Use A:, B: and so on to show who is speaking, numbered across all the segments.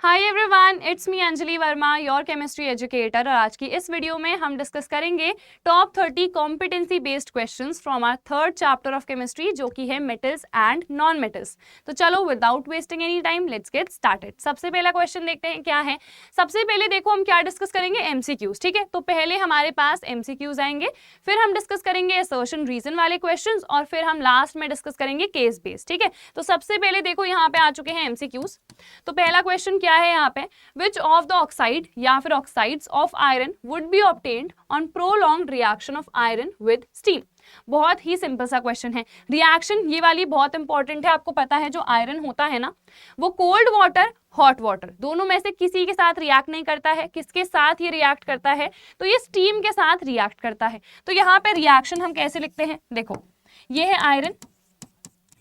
A: Hi everyone, it's me Anjali Verma, your chemistry educator. और आज की इस वीडियो में हम डिस्कस करेंगे top 30 competency based questions from our third chapter of chemistry, जो कि है मेटल्स एंड नॉन मेटल्स। तो चलो without wasting any time let's get started. सबसे पहला क्वेश्चन देखते हैं क्या है। सबसे पहले देखो हम क्या डिस्कस करेंगे, एमसीक्यूज। ठीक है, तो पहले हमारे पास एमसीक्यूज आएंगे, फिर हम डिस्कस करेंगे असर्शन रीजन वाले क्वेश्चन, और फिर हम लास्ट में डिस्कस करेंगे केस बेस्ड। ठीक है, तो सबसे पहले देखो यहाँ पे आ चुके हैं एमसीक्यूज। तो पहला क्वेश्चन क्या है यहाँ पे, विच ऑफ द ऑक्साइड या फिर oxides of iron would be obtained on prolonged reaction of iron with steam. बहुत ही सिंपल सा क्वेश्चन है। रिएक्शन ये वाली बहुत इंपॉर्टेंट है। आपको पता है जो आयरन होता है ना, वो कोल्ड वाटर हॉट वाटर दोनों में से किसी के साथ रिएक्ट नहीं करता है। किसके साथ ये रिएक्ट करता है, तो ये स्टीम के साथ रिएक्ट करता है। तो यहाँ पे रिएक्शन हम कैसे लिखते हैं, देखो ये है आयरन,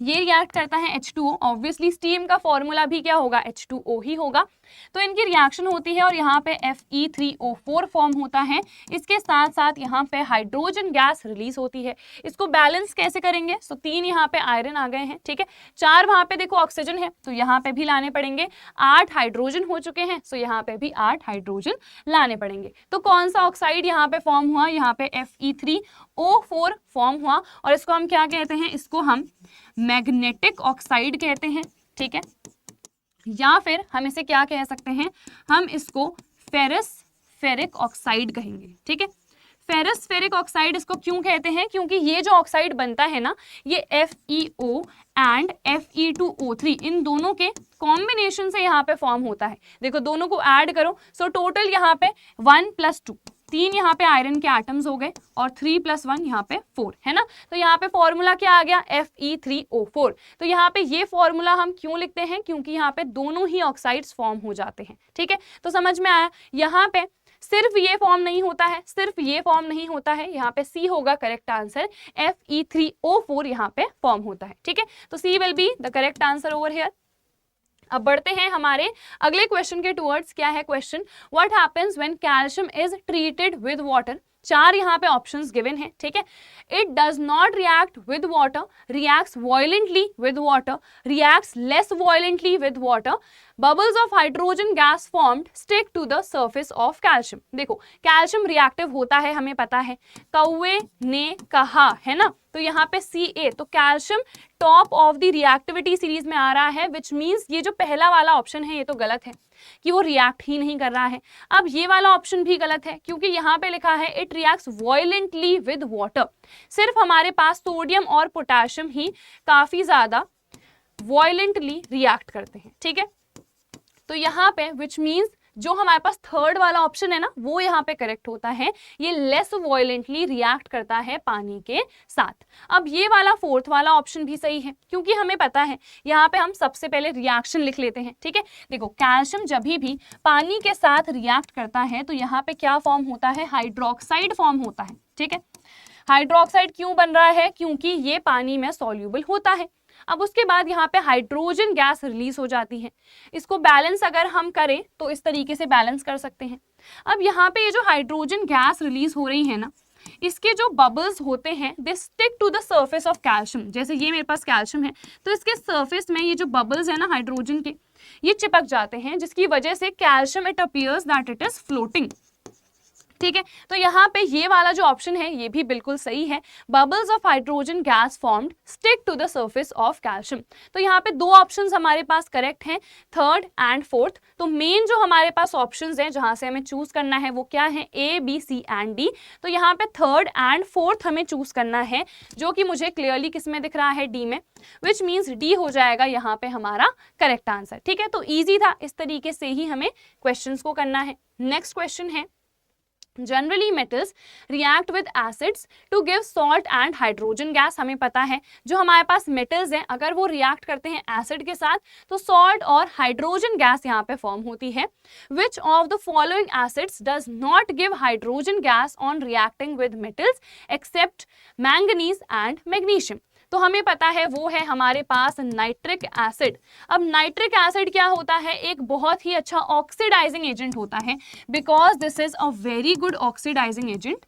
A: ये रिएक्ट करता है H2O। ऑब्वियसली स्टीम का फॉर्मूला भी क्या होगा, H2O ही होगा। तो इनकी रिएक्शन होती है और यहाँ पे Fe3O4 फॉर्म होता है। इसके साथ साथ यहाँ पे हाइड्रोजन गैस रिलीज होती है। इसको बैलेंस कैसे करेंगे, सो 3 यहाँ पे आयरन आ गए हैं। ठीक है, 4 वहाँ पे देखो ऑक्सीजन है, तो यहाँ पे भी लाने पड़ेंगे। 8 हाइड्रोजन हो चुके हैं, सो यहाँ पे भी 8 हाइड्रोजन लाने पड़ेंगे। तो कौन सा ऑक्साइड यहाँ पे फॉर्म हुआ, यहाँ पे Fe3O4 फॉर्म हुआ। और इसको हम क्या कहते हैं, इसको हम मैग्नेटिक ऑक्साइड कहते हैं। ठीक है, या फिर हम इसे क्या कह सकते हैं, हम इसको फेरस फेरिक ऑक्साइड कहेंगे। ठीक है, फेरस फेरिक ऑक्साइड इसको क्यों कहते हैं, क्योंकि ये जो ऑक्साइड बनता है ना, ये FeO एंड Fe2O3 इन दोनों के कॉम्बिनेशन से यहाँ पे फॉर्म होता है। देखो दोनों को ऐड करो, सो टोटल यहाँ पे 1 + 2, 3 यहाँ पे आयरन के एटम्स हो गए और 3 + 1 यहाँ पे 4 है ना। तो यहाँ पे फॉर्मूला क्या आ गया, Fe3O4। तो यहाँ पे ये फॉर्मूला हम क्यों लिखते हैं, क्योंकि यहाँ पे दोनों ही ऑक्साइड्स फॉर्म हो जाते हैं। ठीक है, तो समझ में आया। यहाँ पे सिर्फ ये फॉर्म नहीं होता है, सिर्फ ये फॉर्म नहीं होता है, यहाँ पे सी होगा करेक्ट आंसर। Fe3O4 यहाँ पे फॉर्म होता है। ठीक है, तो C will be the correct answer over here. अब बढ़ते हैं हमारे अगले क्वेश्चन के टुवर्ड्स। क्या है question, what happens when calcium is treated with water. 4 यहाँ पे ऑप्शंस गिवन है। ठीक है, it does not react with water, reacts violently with water, reacts less violently with water, bubbles of hydrogen gas formed stick to the surface of calcium. देखो calcium reactive होता है, हमें पता है, कौवे ने कहा है ना। तो यहाँ पे Ca, तो calcium top of the reactivity series में आ रहा है, विच मीन्स ये जो पहला वाला ऑप्शन है ये तो गलत है कि वो रिएक्ट ही नहीं कर रहा है। अब ये वाला ऑप्शन भी गलत है, क्योंकि यहाँ पे लिखा है it reacts violently with water. सिर्फ हमारे पास सोडियम और पोटेशियम ही काफी ज्यादा वायलेंटली रिएक्ट करते हैं। ठीक है, तो यहाँ पे विच मीन्स जो हमारे पास थर्ड वाला ऑप्शन है ना, वो यहाँ पे करेक्ट होता है। ये लेस वायलेंटली रिएक्ट करता है पानी के साथ। अब ये वाला फोर्थ वाला ऑप्शन भी सही है, क्योंकि हमें पता है। यहाँ पे हम सबसे पहले रिएक्शन लिख लेते हैं। ठीक है, देखो कैल्शियम जब भी पानी के साथ रिएक्ट करता है तो यहाँ पे क्या फॉर्म होता है, हाइड्रोक्साइड फॉर्म होता है। ठीक है, हाइड्रोक्साइड क्यों बन रहा है, क्योंकि ये पानी में सॉल्यूबल होता है। अब उसके बाद यहाँ पे हाइड्रोजन गैस रिलीज हो जाती है। इसको बैलेंस अगर हम करें तो इस तरीके से बैलेंस कर सकते हैं। अब यहाँ पे ये जो हाइड्रोजन गैस रिलीज हो रही है ना, इसके जो बबल्स होते हैं they stick to the surface of calcium. जैसे ये मेरे पास कैल्शियम है, तो इसके सर्फेस में ये जो बबल्स है ना हाइड्रोजन के, ये चिपक जाते हैं, जिसकी वजह से calcium it appears that it is floating. ठीक है, तो यहाँ पे ये वाला जो ऑप्शन है ये भी बिल्कुल सही है। Bubbles of hydrogen gas formed stick to the surface of calcium. तो यहाँ पे 2 ऑप्शंस हमारे पास करेक्ट हैं, थर्ड एंड फोर्थ। तो मेन जो हमारे पास ऑप्शंस हैं जहाँ से हमें चूज करना है वो क्या है, A, B, C and D। तो यहाँ पे थर्ड एंड फोर्थ हमें चूज करना है, जो कि मुझे क्लियरली किस में दिख रहा है, D में, विच मीन्स D हो जाएगा यहाँ पे हमारा करेक्ट आंसर। ठीक है, तो ईजी था, इस तरीके से ही हमें क्वेश्चन को करना है। नेक्स्ट क्वेश्चन है, generally metals react with acids to give salt and hydrogen gas. हमें पता है जो हमारे पास मेटल्स हैं अगर वो रिएक्ट करते हैं एसिड के साथ तो सॉल्ट और हाइड्रोजन गैस यहाँ पे फॉर्म होती है। Which of the following acids does not give hydrogen gas on reacting with metals accept manganese and magnesium. तो हमें पता है वो है हमारे पास नाइट्रिक एसिड। अब नाइट्रिक एसिड क्या होता है, एक बहुत ही अच्छा ऑक्सीडाइजिंग एजेंट होता है, because this is a very good oxidizing agent.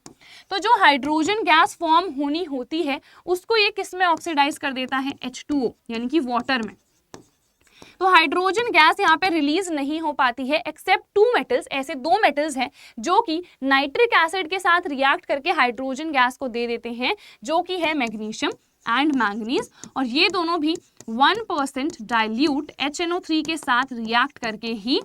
A: तो जो हाइड्रोजन गैस फॉर्म होनी होती है उसको ये किस में ऑक्सीडाइज कर देता है, H2O यानी कि वाटर में। तो हाइड्रोजन गैस यहाँ पे रिलीज नहीं हो पाती है एक्सेप्ट 2 मेटल्स, ऐसे 2 मेटल्स हैं जो कि नाइट्रिक एसिड के साथ रिएक्ट करके हाइड्रोजन गैस को दे देते हैं, जो कि है मैग्नीशियम एंड मैंगनीज। और ये दोनों भी 1% डाइल्यूट HNO3 के साथ रिएक्ट करके ही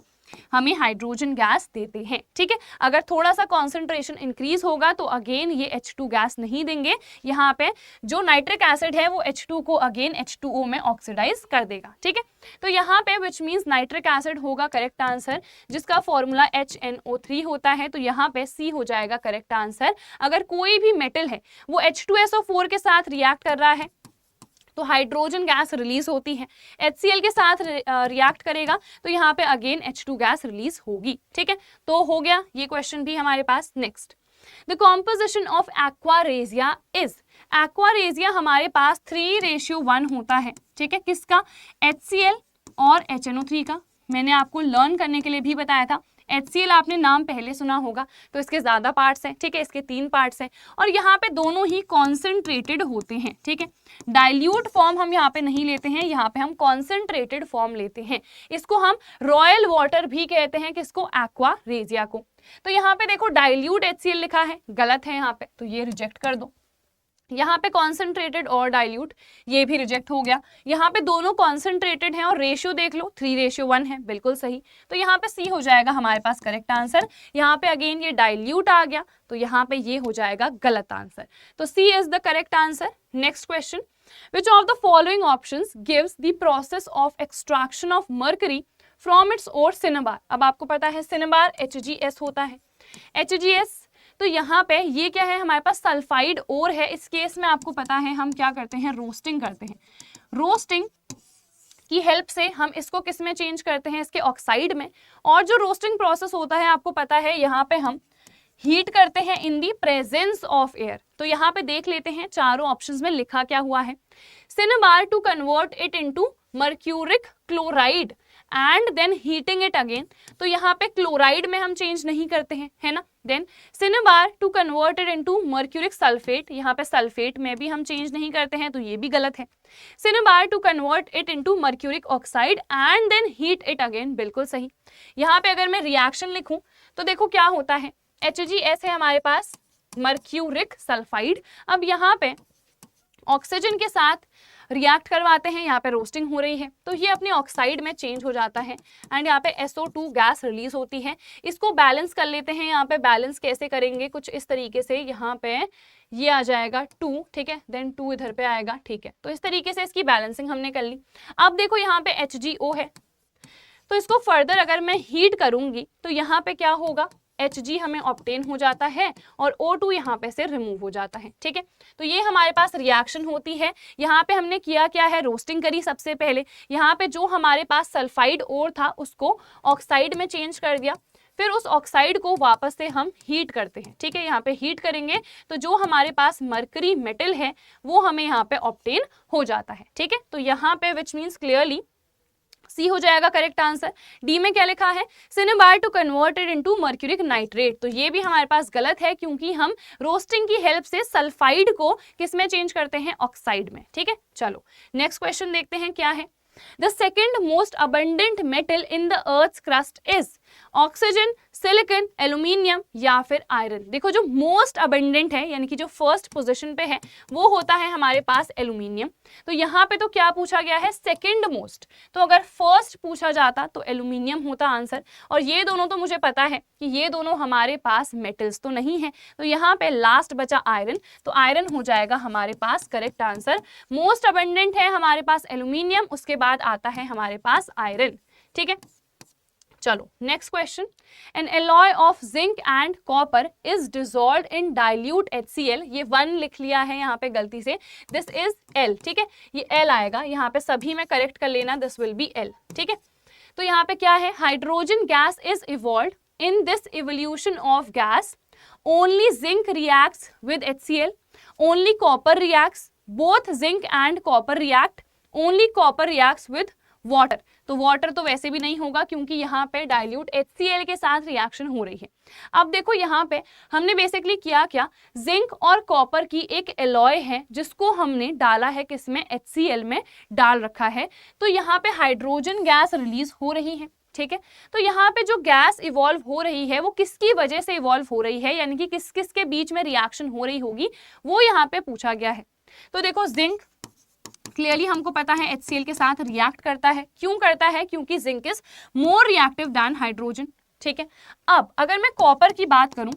A: हमें हाइड्रोजन गैस देते हैं। ठीक है, अगर थोड़ा सा कॉन्सेंट्रेशन इंक्रीज होगा तो अगेन ये H2 गैस नहीं देंगे, यहाँ पे जो नाइट्रिक एसिड है वो H2 को अगेन H2O में ऑक्सीडाइज कर देगा। ठीक है, तो यहाँ पे विच मीन्स नाइट्रिक एसिड होगा करेक्ट आंसर, जिसका फॉर्मूला HNO3 होता है, तो यहाँ पे C हो जाएगा करेक्ट आंसर। अगर कोई भी मेटल है वो H2SO4 के साथ रिएक्ट कर रहा है तो हाइड्रोजन गैस रिलीज होती है, HCl के साथ रिएक्ट करेगा तो यहाँ पे अगेन H2 गैस रिलीज होगी। ठीक है, तो हो गया ये क्वेश्चन भी हमारे पास। Next, the composition of aqua regia is, aqua regia हमारे पास 3:1 होता है। ठीक है, किसका? HCl और HNO3 का। मैंने आपको लर्न करने के लिए भी बताया था, HCl आपने नाम पहले सुना होगा, तो इसके ज्यादा पार्ट्स हैं। ठीक है, इसके 3 पार्ट्स हैं और यहाँ पे दोनों ही कॉन्सेंट्रेटेड होते हैं। ठीक है, डाइल्यूट फॉर्म हम यहाँ पे नहीं लेते हैं, यहाँ पे हम कॉन्सेंट्रेटेड फॉर्म लेते हैं। इसको हम रॉयल वाटर भी कहते हैं, किसको? एक्वारेजिया को। तो यहाँ पे देखो डाइल्यूट HCl लिखा है, गलत है यहाँ पे, तो ये रिजेक्ट कर दो। यहाँ पे कॉन्सेंट्रेटेड और डाइल्यूट, ये भी रिजेक्ट हो गया। यहाँ पे दोनों कॉन्सेंट्रेटेड हैं और रेशियो देख लो 3:1 है, बिल्कुल सही। तो यहाँ पे सी हो जाएगा हमारे पास करेक्ट आंसर। यहाँ पे अगेन ये डाइल्यूट आ गया, तो यहाँ पे ये हो जाएगा गलत आंसर। तो C is the correct answer. Next question, which of the following options gives the process of extraction of mercury from its ore cinnabar. अब आपको पता है सिनेबार HGS होता है, HGS। तो यहाँ पे ये क्या है, हमारे पास सल्फाइड ओर है। इस केस में आपको पता है हम क्या करते हैं, रोस्टिंग करते हैं। रोस्टिंग की हेल्प से हम इसको किस में चेंज करते हैं, इसके ऑक्साइड में। और जो रोस्टिंग प्रोसेस होता है आपको पता है, यहाँ पे हम हीट करते हैं इन दी प्रेजेंस ऑफ एयर। तो यहाँ पे देख लेते हैं चारों ऑप्शंस में लिखा क्या हुआ है। Cinnabar to convert it into mercuric chloride and then heating it again. तो यहाँ पे क्लोराइड में हम चेंज नहीं करते हैं, है ना। Then cinnabar to convert it into mercuric sulphate, यहाँ पे सल्फेट में भी हम चेंज नहीं करते हैं, तो ये भी गलत है। Cinnabar to convert it into mercuric oxide and then heat it again, बिल्कुल सही। यहाँ पे अगर मैं रिएक्शन लिखूं तो देखो क्या होता है, HGS है हमारे पास मर्क्यूरिक सल्फाइड। अब यहाँ पे ऑक्सीजन के साथ रिएक्ट करवाते हैं, यहाँ पे रोस्टिंग हो रही है, तो ये अपने ऑक्साइड में चेंज हो जाता है एंड यहाँ पे SO2 गैस रिलीज होती है। इसको बैलेंस कर लेते हैं। यहाँ पे बैलेंस कैसे करेंगे, कुछ इस तरीके से, यहाँ पे ये आ जाएगा 2, ठीक है, देन 2 इधर पे आएगा, ठीक है। तो इस तरीके से इसकी बैलेंसिंग हमने कर ली। अब देखो यहाँ पे HGO है, तो इसको फर्दर अगर मैं हीट करूंगी तो यहाँ पे क्या होगा, Hg हमें ऑब्टेन हो जाता है और O2 यहाँ पे से रिमूव हो जाता है। ठीक है, तो ये हमारे पास रिएक्शन होती है। यहाँ पे हमने किया क्या है, रोस्टिंग करी सबसे पहले। यहाँ पे जो हमारे पास सल्फाइड ओर था उसको ऑक्साइड में चेंज कर दिया, फिर उस ऑक्साइड को वापस से हम हीट करते हैं। ठीक है, यहाँ पे हीट करेंगे तो जो हमारे पास मर्करी मेटल है वो हमें यहाँ पे ऑब्टेन हो जाता है। ठीक है, तो यहाँ पे विच मीन्स क्लियरली सी हो जाएगा करेक्ट आंसर। डी में क्या लिखा है, cinnabar to converted into mercuric nitrate, तो ये भी हमारे पास गलत है क्योंकि हम रोस्टिंग की हेल्प से सल्फाइड को किस में चेंज करते हैं, ऑक्साइड में। ठीक है, चलो नेक्स्ट क्वेश्चन देखते हैं क्या है। The second most abundant metal in the earth crust is oxygen, silicon, aluminium या फिर आयरन। देखो जो मोस्ट अबंडेंट है यानी कि जो फर्स्ट पोजीशन पे है वो होता है हमारे पास एल्यूमिनियम। तो यहाँ पे तो क्या पूछा गया है, सेकंड मोस्ट, तो अगर फर्स्ट पूछा जाता तो एल्यूमिनियम होता आंसर। और ये दोनों तो मुझे पता है कि ये दोनों हमारे पास मेटल्स तो नहीं है, तो यहाँ पे लास्ट बचा आयरन, तो आयरन हो जाएगा हमारे पास करेक्ट आंसर। मोस्ट अबंडेंट है हमारे पास एल्यूमिनियम, उसके बाद आता है हमारे पास आयरन। ठीक है, चलो next question, N alloy of zinc and copper is dissolved in dilute HCl। ये 1 लिख लिया है यहाँ पे गलती से, दिस इज L। ठीक है, ये L आएगा, यहाँ पे सभी में करेक्ट कर लेना, दिस विल बी L। ठीक है, तो यहाँ पे क्या है, hydrogen gas is evolved in this evolution of gas, only zinc reacts with HCl, only copper reacts, both zinc and copper react, only copper reacts with water, तो water तो वैसे भी नहीं होगा क्योंकि यहाँ पे डाइल्यूट HCl के साथ रिएक्शन हो रही है। अब देखो यहाँ पे हमने बेसिकली किया क्या, जिंक और कॉपर की एक एलॉय है जिसको हमने डाला है किसमें, HCl में डाल रखा है, तो यहाँ पे हाइड्रोजन गैस रिलीज हो रही है। ठीक है, तो यहाँ पे जो गैस इवॉल्व हो रही है वो किसकी वजह से इवॉल्व हो रही है, यानी कि किस किस के बीच में रिएक्शन हो रही होगी, वो यहाँ पे पूछा गया है। तो देखो जिंक क्लियरली हमको पता है HCl के साथ रिएक्ट करता है। क्यों करता है, क्योंकि zinc is more reactive then hydrogen. ठीक है, अब अगर मैं कॉपर की बात करूं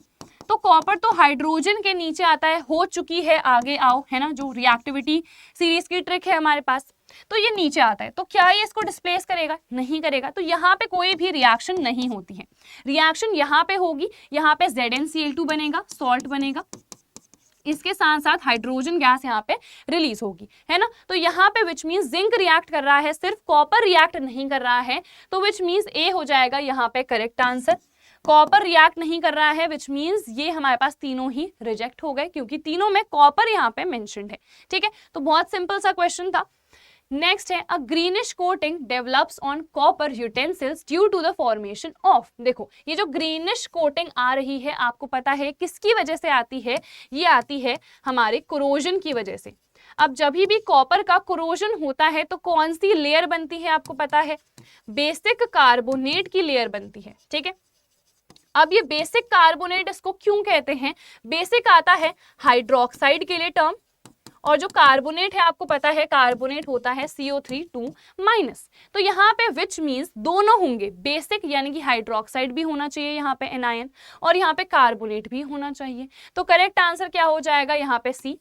A: तो कॉपर तो हाइड्रोजन के नीचे आता है, हो चुकी है, आगे आओ, है ना, जो रिएक्टिविटी सीरीज की ट्रिक है हमारे पास, तो ये नीचे आता है, तो क्या ये इसको डिस्प्लेस करेगा, नहीं करेगा, तो यहाँ पे कोई भी रिएक्शन नहीं होती है। रिएक्शन यहाँ पे होगी, यहाँ पे ZnCl2 बनेगा, सॉल्ट बनेगा, इसके साथ साथ हाइड्रोजन गैस यहाँ पे रिलीज होगी, है ना, तो यहाँ पे विच मीन्स जिंक रिएक्ट कर रहा है, सिर्फ कॉपर रिएक्ट नहीं कर रहा है, तो विच मीन्स ए हो जाएगा यहाँ पे करेक्ट आंसर। कॉपर रिएक्ट नहीं कर रहा है विच मीन्स ये हमारे पास तीनों ही रिजेक्ट हो गए क्योंकि तीनों में कॉपर यहाँ पे मेंशन्ड है। ठीक है, तो बहुत सिंपल सा क्वेश्चन था। नेक्स्ट है, a greenish coating develops on copper utensils due to the formation of. देखो ये जो ग्रीनिश कोटिंग आ रही है आपको पता है किसकी वजह से आती है, ये आती है हमारे कोरोजन की वजह से। अब जब भी कॉपर का कोरोजन होता है तो कौन सी लेयर बनती है आपको पता है, बेसिक कार्बोनेट की लेयर बनती है। ठीक है, अब ये बेसिक कार्बोनेट इसको क्यों कहते हैं, बेसिक आता है हाइड्रोक्साइड के लिए टर्म, और जो कार्बोनेट है आपको पता है कार्बोनेट होता है CO3 तो यहाँ पे विच मीन्स दोनों होंगे, बेसिक यानी कि हाइड्रोक्साइड भी होना चाहिए यहाँ पे एनायन, और यहाँ पे कार्बोनेट भी होना चाहिए, तो करेक्ट आंसर क्या हो जाएगा यहाँ पे सी।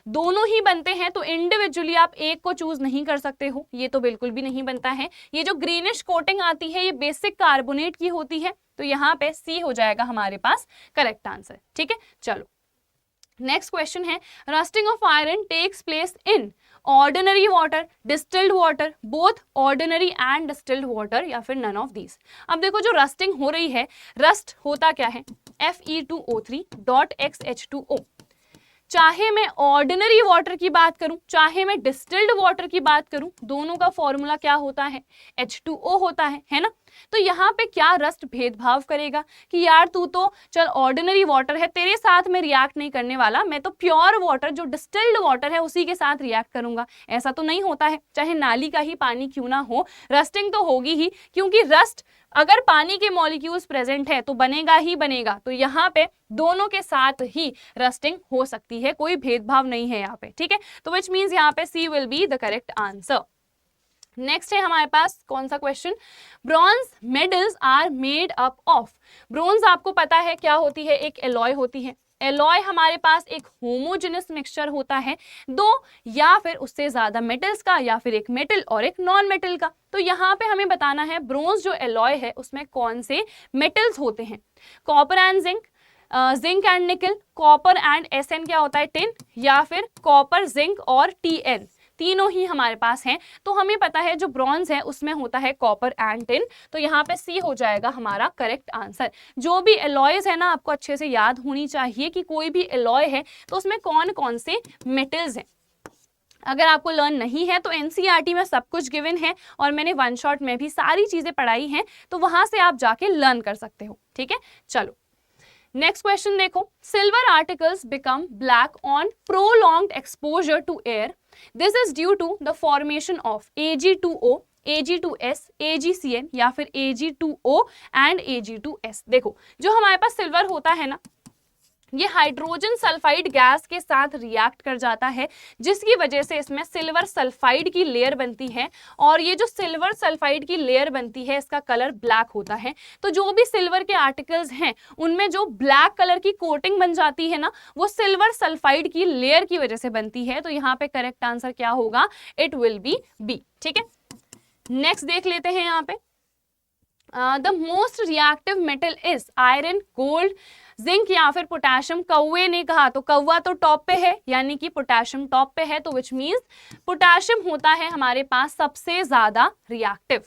A: दोनों ही बनते हैं तो इंडिविजुअली आप एक को चूज नहीं कर सकते हो, ये तो बिल्कुल भी नहीं बनता है। ये जो ग्रीनिश कोटिंग आती है ये बेसिक कार्बोनेट की होती है, तो यहाँ पे सी हो जाएगा हमारे पास करेक्ट आंसर। ठीक है, चलो नेक्स्ट क्वेश्चन है, rusting of iron takes place in ordinary water, distilled water, both ordinary and distilled water, या फिर नन ऑफ दीज। अब देखो जो रस्टिंग हो रही है, रस्ट होता क्या है, Fe2O3.XH2O। चाहे मैं ऑर्डिनरी वाटर की बात करूं चाहे मैं डिस्टिल्ड वाटर की बात करूं, दोनों का फॉर्मूला क्या होता है, H2O होता है ना। तो यहाँ पे क्या रस्ट भेदभाव करेगा कि यार तू तो चल ऑर्डिनरी वाटर है, तेरे साथ में रिएक्ट नहीं करने वाला, मैं तो प्योर वाटर जो डिस्टिल्ड वाटर है उसी के साथ रिएक्ट करूंगा, ऐसा तो नहीं होता है। चाहे नाली का ही पानी क्यों ना हो, रस्टिंग तो होगी ही, क्योंकि रस्ट अगर पानी के मॉलिक्यूल्स प्रेजेंट है तो बनेगा ही बनेगा, तो यहाँ पे दोनों के साथ ही रस्टिंग हो सकती है, कोई भेदभाव नहीं है यहाँ पे। ठीक है, तो विच मीन्स यहाँ पे C will be the correct answer. Next है हमारे पास कौन सा question, bronze medals are made up of. Bronze आपको पता है क्या होती है, एक एलॉय होती है। एलॉय हमारे पास एक होमोजेनस मिक्सचर होता है दो या फिर उससे ज्यादा मेटल्स का, या फिर एक मेटल और एक नॉन मेटल का। तो यहाँ पे हमें बताना है ब्रॉन्ज जो एलॉय है उसमें कौन से मेटल्स होते हैं, copper and zinc, zinc and निकल, कॉपर एंड SN क्या होता है टिन, या फिर कॉपर जिंक और TN, तीनों ही हमारे पास हैं। तो हमें पता है जो ब्रॉन्ज है उसमें होता है कॉपर एंड टिन, तो यहाँ पे सी हो जाएगा हमारा करेक्ट आंसर। जो भी एलॉयज है ना आपको अच्छे से याद होनी चाहिए कि कोई भी एलॉय है तो उसमें कौन कौन से मेटल्स हैं। अगर आपको लर्न नहीं है तो NCERT में सब कुछ गिवन है और मैंने वन शॉट में भी सारी चीजें पढ़ाई हैं, तो वहां से आप जाके लर्न कर सकते हो। ठीक है, चलो नेक्स्ट क्वेश्चन देखो, silver articles become black on prolonged exposure to air, this is due to the formation of Ag2O, Ag2S, AgCN या फिर Ag2O एंड Ag2S। देखो जो हमारे पास सिल्वर होता है ना, ये हाइड्रोजन सल्फाइड गैस के साथ रिएक्ट कर जाता है, जिसकी वजह से इसमें सिल्वर सल्फाइड की लेयर बनती है, और ये जो सिल्वर सल्फाइड की लेयर बनती है इसका कलर ब्लैक होता है। तो जो भी सिल्वर के आर्टिकल्स हैं उनमें जो ब्लैक कलर की कोटिंग बन जाती है ना, वो सिल्वर सल्फाइड की लेयर की वजह से बनती है। तो यहाँ पे करेक्ट आंसर क्या होगा, इट विल बी बी। ठीक है, नेक्स्ट देख लेते हैं यहाँ पे, the most reactive metal is iron, gold, zinc या फिर पोटेशियम। कौवे ने कहा तो कौवा तो टॉप पे है, यानी कि पोटेशियम टॉप पे है, तो विच मीन्स पोटेशियम होता है हमारे पास सबसे ज्यादा reactive.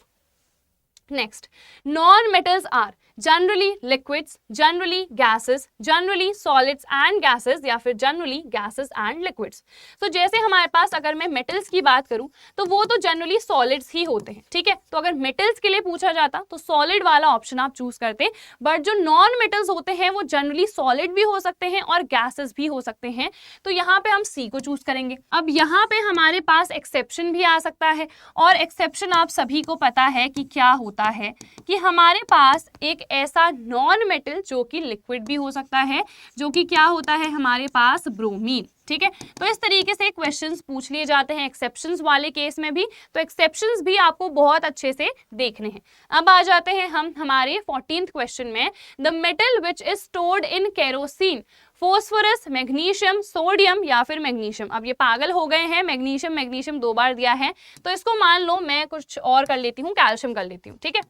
A: Next, non metals are, generally liquids, generally gases, generally solids and gases, या फिर जनरली गैसेस एंड लिक्विड्स। तो जैसे हमारे पास अगर मैं मेटल्स की बात करूं तो वो तो जनरली सॉलिड्स ही होते हैं, ठीक है। तो अगर मेटल्स के लिए पूछा जाता तो सॉलिड वाला ऑप्शन आप चूज करते, बट जो नॉन मेटल्स होते हैं वो जनरली सॉलिड भी हो सकते हैं और गैसेस भी हो सकते हैं, तो यहाँ पे हम सी को चूज करेंगे। अब यहाँ पे हमारे पास एक्सेप्शन भी आ सकता है, और एक्सेप्शन आप सभी को पता है कि क्या होता है, कि हमारे पास एक ऐसा नॉन मेटल जो कि लिक्विड भी हो सकता है, जो कि क्या होता है हमारे पास ब्रोमीन, ठीक है। तो इस तरीके से क्वेश्चंस पूछ लिए जाते हैं एक्सेप्शंस वाले केस में भी, तो एक्सेप्शंस भी आपको बहुत अच्छे से देखने हैं। अब आ जाते हैं हम हमारे 14th क्वेश्चन में, the metal which is stored in kerosene, phosphorus, magnesium, sodium या फिर मैग्नीशियम। अब ये पागल हो गए हैं, मैग्नीशियम मैग्नीशियम 2 बार दिया है, तो इसको मान लो मैं कुछ और कर लेती हूँ, कैल्शियम कर लेती हूँ, ठीक है।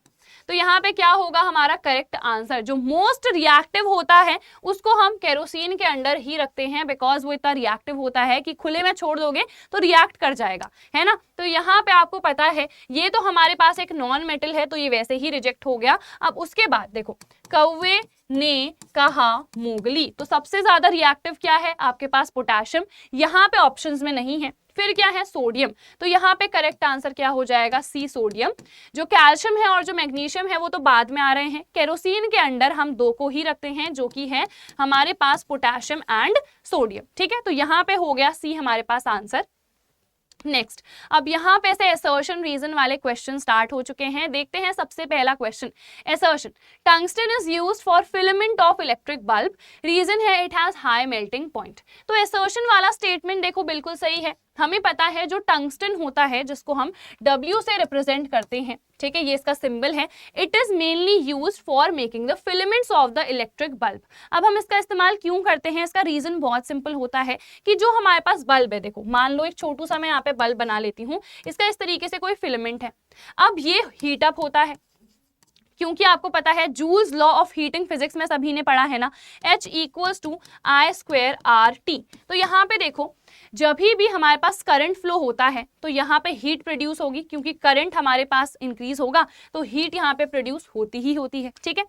A: तो यहाँ पे क्या होगा हमारा करेक्ट आंसर, जो मोस्ट रिएक्टिव होता है उसको हम केरोसिन के अंडर ही रखते हैं, बिकॉज वो इतना रिएक्टिव होता है कि खुले में छोड़ दोगे तो रिएक्ट कर जाएगा, है ना। तो यहाँ पे आपको पता है ये तो हमारे पास एक नॉन मेटल है, तो ये वैसे ही रिजेक्ट हो गया। अब उसके बाद देखो, कौवे ने कहा मोगली, तो सबसे ज्यादा रिएक्टिव क्या है आपके पास, पोटेशियम, यहाँ पे ऑप्शंस में नहीं है। फिर क्या है, सोडियम, तो यहाँ पे करेक्ट आंसर क्या हो जाएगा, सी सोडियम। जो कैल्शियम है और जो मैग्नीशियम है वो तो बाद में आ रहे हैं, केरोसिन के अंडर हम 2 को ही रखते हैं, जो कि है हमारे पास पोटेशियम एंड सोडियम, ठीक है। तो यहाँ पे हो गया सी हमारे पास आंसर। नेक्स्ट, अब यहाँ पे से असर्शन रीजन वाले क्वेश्चन स्टार्ट हो चुके हैं। देखते हैं सबसे पहला question, assertion, tungsten is used for filament of electric bulb, reason है it has high melting point. तो असर्शन वाला स्टेटमेंट देखो बिल्कुल सही है। हमें पता है जो टंगस्टन होता है, जिसको हम W से रिप्रेजेंट करते हैं, ठीक है, ये इसका सिंबल है, it is mainly used for making the filaments of the electric bulb. अब हम इसका इस्तेमाल क्यों करते हैं, इसका रीजन बहुत सिंपल होता है कि जो हमारे पास बल्ब है, देखो मान लो एक छोटू सा मैं यहाँ पे बल्ब बना लेती हूँ, इसका इस तरीके से कोई फिलामेंट है, अब ये हीट अप होता है, क्योंकि आपको पता है joules law of heating physics में सभी ने पढ़ा है ना, H = I² RT। तो यहाँ पे देखो, जब भी हमारे पास करंट फ्लो होता है तो यहाँ पे हीट प्रोड्यूस होगी, क्योंकि करंट हमारे पास इंक्रीज होगा तो हीट यहाँ पे प्रोड्यूस होती ही होती है, ठीक है।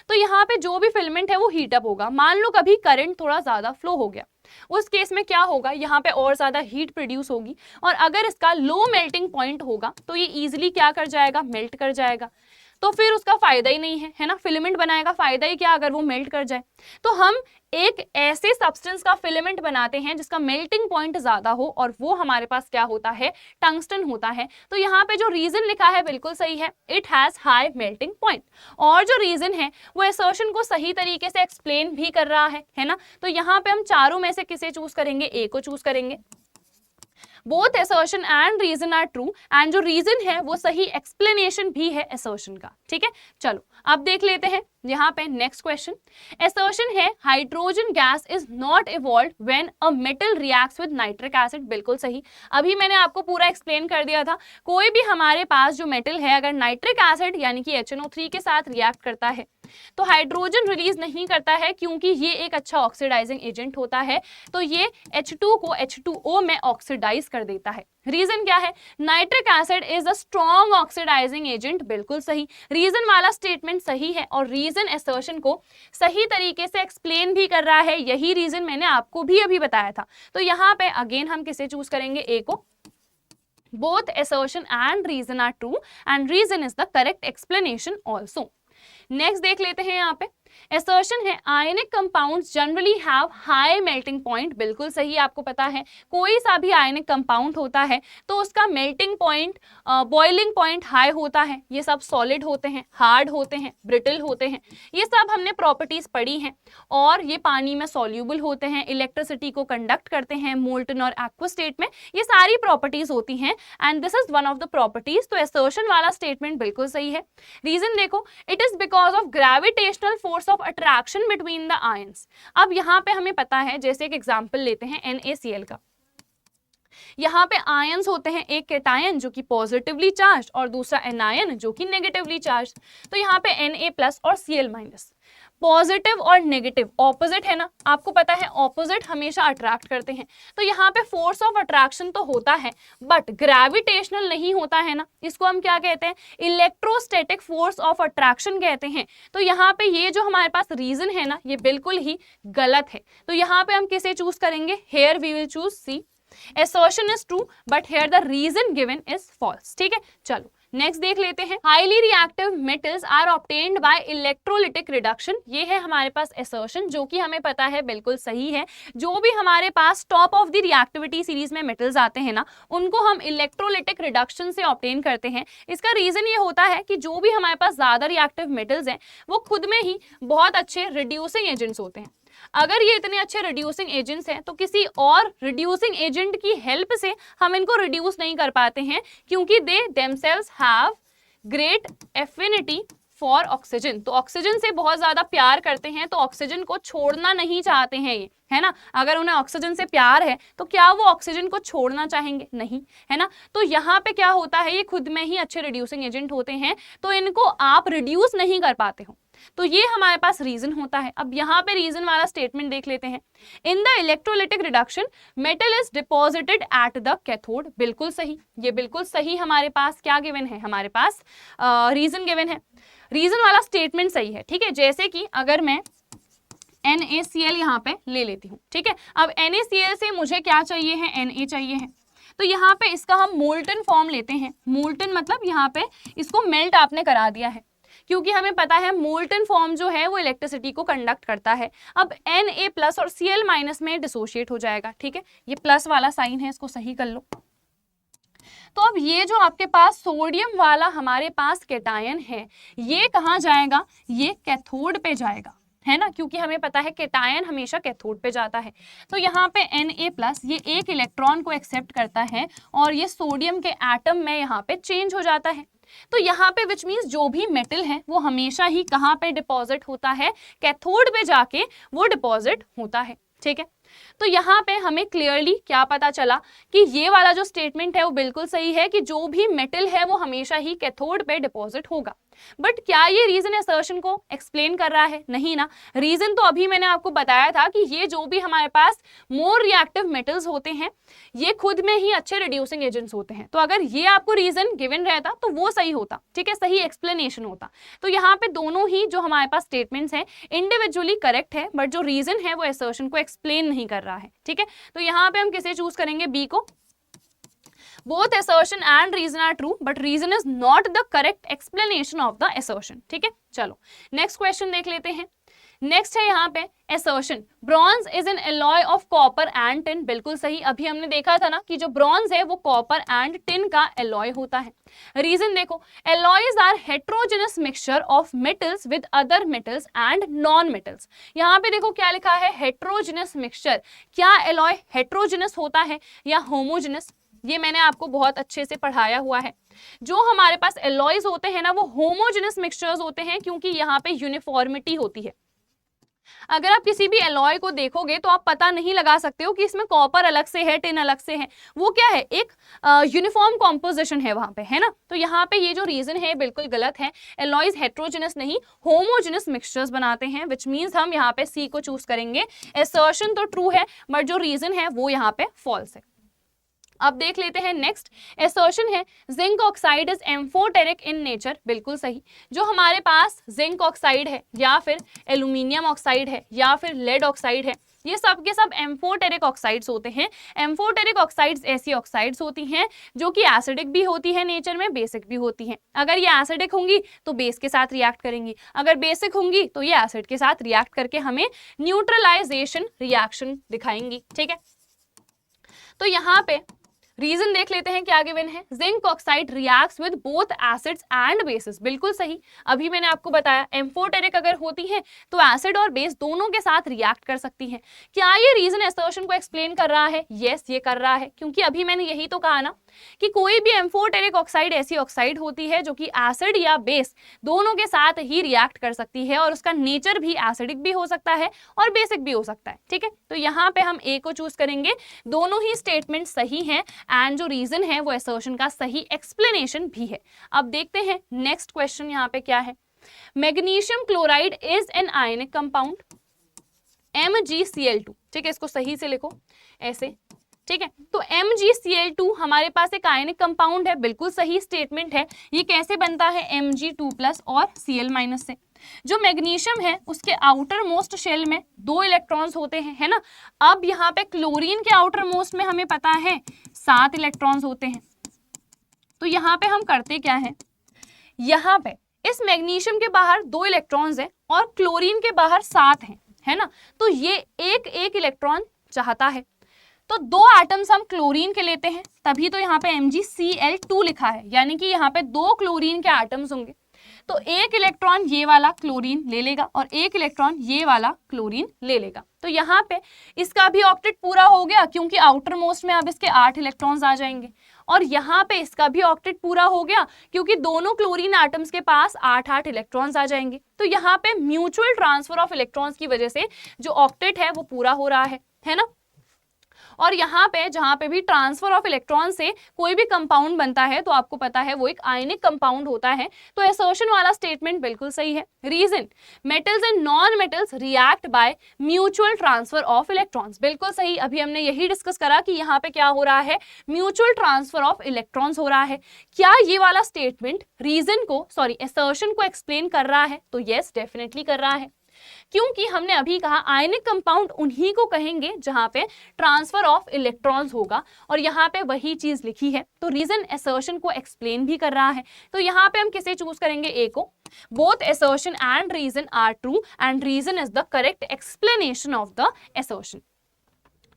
A: तो यहाँ पे जो भी फिलामेंट है वो हीट अप होगा। मान लो कभी करंट थोड़ा ज्यादा फ्लो हो गया, उस केस में क्या होगा, यहाँ पे और ज्यादा हीट प्रोड्यूस होगी, और अगर इसका लो मेल्टिंग पॉइंट होगा तो ये इजिली क्या कर जाएगा, मेल्ट कर जाएगा। तो फिर उसका फायदा ही नहीं है ना, फिलामेंट बनाएगा, फायदा ही क्या अगर वो मेल्ट कर जाए। तो हम एक ऐसे सब्सटेंस का फिलामेंट बनाते हैं जिसका मेल्टिंग पॉइंट ज्यादा हो, और वो हमारे पास क्या होता है, टंगस्टन होता है। तो यहाँ पे जो रीजन लिखा है बिल्कुल सही है, it has high melting point, और जो रीजन है वो असर्शन को सही तरीके से एक्सप्लेन भी कर रहा है ना। तो यहाँ पे हम चारों में से किसे चूज करेंगे, ए को चूज करेंगे। Both assertion and reason are true, and जो रीजन है वो सही एक्सप्लेनेशन भी है असर्शन का, ठीक है। चलो अब देख लेते हैं यहाँ पे नेक्स्ट क्वेश्चन। असर्शन है hydrogen gas is not evolved when a metal reacts with nitric acid, बिल्कुल सही। अभी मैंने आपको पूरा एक्सप्लेन कर दिया था, कोई भी हमारे पास जो मेटल है अगर नाइट्रिक एसिड यानी कि HNO3 के साथ रिएक्ट करता है तो हाइड्रोजन रिलीज नहीं करता है, क्योंकि ये एक अच्छा ऑक्सीडाइजिंग एजेंट होता है, तो ये H2 को H2O में ऑक्सीडाइज कर देता है। रीजन क्या है, nitric acid is a strong oxidizing agent, बिल्कुल सही। रीजन वाला स्टेटमेंट सही है, और रीजन असर्शन को सही तरीके से एक्सप्लेन भी कर रहा है, यही रीजन मैंने आपको भी अभी बताया था। तो यहाँ पे अगेन हम किसे चूज करेंगे, ए को। Both assertion and reason are true, and reason is the correct explanation also. Next देख लेते हैं यहाँ पे, असर्शन है ionic compounds generally have high melting point, बिल्कुल सही। आपको पता है कोई सा भी आयनिक कंपाउंड होता है तो उसका melting point, boiling point high होता है। ये सब सॉलिड होते हैं, हार्ड होते हैं, ब्रिटल होते हैं, ये सब हमने प्रॉपर्टीज पढ़ी हैं, और ये पानी में सॉल्यूबल होते हैं, इलेक्ट्रिसिटी को कंडक्ट करते हैं मोल्टन और एक्वा स्टेट में, ये सारी प्रॉपर्टीज होती हैं, and this is one of the properties. तो असर्शन वाला स्टेटमेंट बिल्कुल सही है। रीजन देखो, it is because of gravitational force of attraction between the ions. अब यहाँ पे हमें पता है, जैसे एक एग्जांपल लेते हैं NaCl का। यहाँ पे आयंस होते हैं, एक केटायन जो कि पॉजिटिवली चार्ज और दूसरा एनायन जो कि नेगेटिवली चार्ज। तो यहाँ पे Na+ और Cl-। पॉजिटिव और नेगेटिव ऑपोजिट है ना, आपको पता है ऑपोजिट हमेशा अट्रैक्ट करते हैं। तो यहाँ पे फोर्स ऑफ अट्रैक्शन तो होता है बट ग्रेविटेशनल नहीं होता है ना, इसको हम क्या कहते हैं, इलेक्ट्रोस्टैटिक फोर्स ऑफ अट्रैक्शन कहते हैं। तो यहाँ पे ये जो हमारे पास रीजन है ना, ये बिल्कुल ही गलत है। तो यहाँ पे हम किसे चूज करेंगे, here we will choose C. assertion is true but here the reason given is false। ठीक है, चलो नेक्स्ट देख लेते हैं। Highly reactive metals are obtained by electrolytic reduction, ये है हमारे पास assertion जो कि हमें पता है बिल्कुल सही है। जो भी हमारे पास top of the reactivity series में मेटल्स आते हैं ना, उनको हम इलेक्ट्रोलिटिक रिडक्शन से ऑब्टेन करते हैं। इसका रीजन ये होता है कि जो भी हमारे पास ज्यादा रिएक्टिव मेटल्स हैं वो खुद में ही बहुत अच्छे रिड्यूसिंग एजेंट्स होते हैं। अगर ये इतने अच्छे रिड्यूसिंग एजेंट्स हैं तो किसी और रिड्यूसिंग एजेंट की हेल्प से हम इनको रिड्यूस नहीं कर पाते हैं, क्योंकि they themselves have great affinity for oxygen. तो ऑक्सीजन से बहुत ज्यादा प्यार करते हैं, तो ऑक्सीजन को छोड़ना नहीं चाहते हैं ये, है ना। अगर उन्हें ऑक्सीजन से प्यार है तो क्या वो ऑक्सीजन को छोड़ना चाहेंगे, नहीं, है ना। तो यहाँ पे क्या होता है, ये खुद में ही अच्छे रिड्यूसिंग एजेंट होते हैं, तो इनको आप रिड्यूस नहीं कर पाते हो। तो ये हमारे पास रीजन होता है। अब यहाँ पे रीजन वाला स्टेटमेंट देख लेते हैं। In the electrolytic reduction metal is deposited at the cathode, बिल्कुल सही, ये बिल्कुल सही हमारे पास क्या गिवन है, हमारे पास रीजन गिवन है। रीजन वाला स्टेटमेंट सही है, ठीक है। जैसे कि अगर मैं NaCl यहाँ पे ले लेती हूँ, ठीक है। अब NaCl से मुझे क्या चाहिए है, Na चाहिए है। तो यहाँ पे इसका हम मोल्टन फॉर्म लेते हैं। मोल्टन मतलब यहाँ पे इसको मेल्ट आपने करा दिया है, क्योंकि हमें पता है मोल्टन फॉर्म जो है वो इलेक्ट्रिसिटी को कंडक्ट करता है। अब Na+ और Cl- में डिसोशिएट हो जाएगा, ठीक है। ये प्लस वाला साइन है, इसको सही कर लो। तो अब ये जो आपके पास सोडियम वाला हमारे पास केटायन है, ये कहाँ जाएगा, ये कैथोड पे जाएगा, है ना, क्योंकि हमें पता है केटायन हमेशा कैथोड पे जाता है। तो यहाँ पे Na+ ये एक इलेक्ट्रॉन को एक्सेप्ट करता है और ये सोडियम के एटम में यहाँ पे चेंज हो जाता है। तो यहाँ पे विच मीन्स जो भी मेटल है वो हमेशा ही कहाँ पे डिपॉजिट होता है, कैथोड पे जाके वो डिपॉजिट होता है, ठीक है। तो यहाँ पे हमें क्लियरली क्या पता चला कि ये वाला जो स्टेटमेंट है वो बिल्कुल सही है कि जो भी मेटल है वो हमेशा ही कैथोड पे डिपॉजिट होगा। बट क्या ये रीजन असर्शन को एक्सप्लेन कर रहा है, नहीं ना। रीजन तो अभी मैंने आपको बताया था कि ये जो भी हमारे पास मोर रिएक्टिव मेटल्स होते हैं ये खुद में ही अच्छे रिड्यूसिंग एजेंट्स होते हैं। तो अगर ये आपको रीजन गिवन रहता तो वो सही होता, ठीक है, सही एक्सप्लेनेशन होता। तो यहाँ पे दोनों ही जो हमारे पास स्टेटमेंट्स हैं इंडिविजुअली करेक्ट है, बट जो रीजन है वो असर्शन को एक्सप्लेन नहीं कर रहा है, ठीक है। तो यहाँ पे हम किसे चूज करेंगे, बी को। Both assertion and reason are true, but reason is not the correct explanation of the assertion, ठीक है। चलो नेक्स्ट क्वेश्चन देख लेते हैं। नेक्स्ट है यहाँ पे assertion, bronze is an alloy of copper and tin, बिल्कुल सही। अभी हमने देखा था ना कि जो ब्रॉन्ज है वो कॉपर एंड टिन का एलॉय होता है। रीजन देखो, alloys are heterogeneous mixture of metals with other metals and non metals. यहाँ पे देखो क्या लिखा है, हेट्रोजेनस मिक्सचर। क्या एलॉय हेट्रोजेनस होता है या होमोजेनस, ये मैंने आपको बहुत अच्छे से पढ़ाया हुआ है। जो हमारे पास एलॉयज होते हैं ना वो होमोजेनस मिक्सचर्स होते हैं, क्योंकि यहाँ पे यूनिफॉर्मिटी होती है। अगर आप किसी भी एलॉय को देखोगे तो आप पता नहीं लगा सकते हो कि इसमें कॉपर अलग से है, टिन अलग से है। वो क्या है, एक यूनिफॉर्म कॉम्पोजिशन है वहां पे, है ना। तो यहाँ पे ये जो रीजन है बिल्कुल गलत है। एलॉयज हेट्रोजेनस नहीं होमोजेनस मिक्सचर्स बनाते हैं, विच मीन्स हम यहाँ पे सी को चूज करेंगे। असर्शन तो ट्रू है बट जो रीजन है वो यहाँ पे फॉल्स है। अब देख लेते हैं नेक्स्ट असर्शन है, zinc oxide is amphoteric in nature, बिल्कुल सही। जो हमारे पास जिंक ऑक्साइड है या फिर एल्यूमिनियम ऑक्साइड है या फिर लेड ऑक्साइड है, ये सब के सब एम्फोटेरिक ऑक्साइड्स होते हैं। एम्फोटेरिक ऑक्साइड्स ऐसी ऑक्साइड्स होती हैं जो कि एसिडिक भी होती है नेचर में, बेसिक भी होती हैं। अगर ये एसिडिक होंगी तो बेस के साथ रिएक्ट करेंगी, अगर बेसिक होंगी तो ये एसिड के साथ रिएक्ट करके हमें न्यूट्रलाइजेशन रिएक्शन दिखाएंगी, ठीक है। तो यहाँ पे रीजन देख लेते हैं क्या गिवन है, zinc oxide reacts with both acids and bases, बिल्कुल सही। अभी मैंने आपको बताया एम्फोटेरिक अगर होती है तो एसिड और बेस दोनों के साथ रिएक्ट कर सकती हैं। क्या ये रीजन असर्शन को एक्सप्लेन कर रहा है, यस ये कर रहा है, क्योंकि अभी मैंने यही तो कहा ना कि कोई भी एम्फोटेरिक ऑक्साइड ऐसी ऑक्साइड होती है जो कि एसिड या बेस दोनों के साथ ही रिएक्ट कर सकती है और उसका नेचर भी एसिडिक भी हो सकता है और बेसिक भी हो सकता है, ठीक है। तो यहाँ पे हम ए को चूज करेंगे, दोनों ही स्टेटमेंट सही हैं एंड जो रीजन है वो असर्शन का सही एक्सप्लेनेशन भी है। अब देखते हैं नेक्स्ट क्वेश्चन यहाँ पे क्या है। Magnesium chloride is an ionic compound MgCl2, ठीक है, इसको सही से लिखो ऐसे, ठीक है। तो MgCl2 हमारे पास एक आयनिक कंपाउंड है, बिल्कुल सही स्टेटमेंट है। ये कैसे बनता है, Mg2+ और Cl- से। जो मैग्नीशियम है उसके आउटर मोस्ट शेल में 2 इलेक्ट्रॉन्स होते हैं, है ना। अब यहाँ पे क्लोरीन के आउटर मोस्ट में हमें पता है 7 इलेक्ट्रॉन्स होते हैं। तो यहाँ पे हम करते क्या है, यहाँ पे इस मैग्नीशियम के बाहर 2 इलेक्ट्रॉन्स हैं और क्लोरीन के बाहर 7 हैं, है ना। तो ये एक इलेक्ट्रॉन चाहता है, तो 2 एटम्स हम क्लोरीन के लेते हैं, तभी तो यहाँ पे MgCl2 लिखा है, यानी कि यहाँ पे 2 क्लोरीन के एटम्स होंगे। तो एक इलेक्ट्रॉन ये वाला क्लोरीन ले लेगा और एक इलेक्ट्रॉन ये वाला क्लोरीन ले लेगा। तो यहाँ पे इसका भी ऑक्टेट पूरा हो गया, क्योंकि आउटर मोस्ट में अब इसके 8 इलेक्ट्रॉन्स आ जाएंगे, और यहाँ पे इसका भी ऑक्टेट पूरा हो गया, क्योंकि दोनों क्लोरीन एटम्स के पास 8 इलेक्ट्रॉन्स आ जाएंगे। तो यहाँ पे म्यूचुअल ट्रांसफर ऑफ इलेक्ट्रॉन्स की वजह से जो ऑक्टेट है वो पूरा हो रहा है ना। और यहाँ पे जहाँ पे भी ट्रांसफर ऑफ इलेक्ट्रॉन से कोई भी कंपाउंड बनता है तो आपको पता है वो एक आयनिक कंपाउंड होता है। तो असर्शन वाला स्टेटमेंट बिल्कुल सही है। Reason, metals and non metals react by mutual transfer of electrons, बिल्कुल सही। अभी हमने यही डिस्कस करा कि यहाँ पे क्या हो रहा है, म्यूचुअल ट्रांसफर ऑफ इलेक्ट्रॉन्स हो रहा है। क्या ये वाला स्टेटमेंट रीजन को असर्शन को एक्सप्लेन कर रहा है? तो यस, डेफिनेटली कर रहा है, क्योंकि हमने अभी कहा आयनिक कंपाउंड उन्हीं को कहेंगे जहां पे ट्रांसफर ऑफ इलेक्ट्रॉन्स होगा, और यहाँ पे वही चीज लिखी है। तो रीजन असर्शन को एक्सप्लेन भी कर रहा है। तो यहाँ पे हम किसे चूज करेंगे, ए को। Both assertion and reason are true and reason is the correct explanation of the assertion.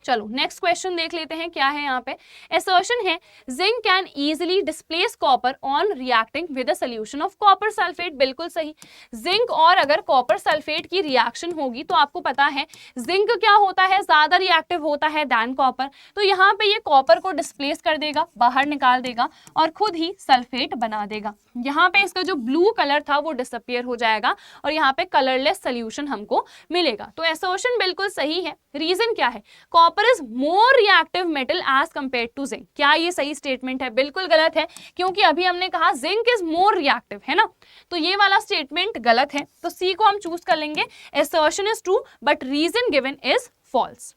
A: चलो नेक्स्ट क्वेश्चन देख लेते हैं क्या है यहाँ पे। असर्शन है zinc can easily displace copper on reacting with a solution of copper sulphate, बिल्कुल सही। जिंक और अगर कॉपर सल्फेट की रिएक्शन होगी तो आपको पता है जिंक क्या होता है, ज्यादा रिएक्टिव होता है दैन कॉपर। तो यहाँ पे ये कॉपर को डिस्प्लेस कर देगा, बाहर निकाल देगा और खुद ही सल्फेट बना देगा। यहाँ पे इसका जो ब्लू कलर था वो डिसअपियर हो जाएगा और यहाँ पे कलरलेस सोल्यूशन हमको मिलेगा। तो असर्शन बिल्कुल सही है। रीजन क्या है, copper is more reactive metal as compared to zinc. क्या ये सही स्टेटमेंट है? बिल्कुल गलत है, क्योंकि अभी हमने कहा जिंक इज मोर रिएक्टिव, है ना। तो ये वाला स्टेटमेंट गलत है, तो सी को हम चूज कर लेंगे। Assertion is true but reason given is false.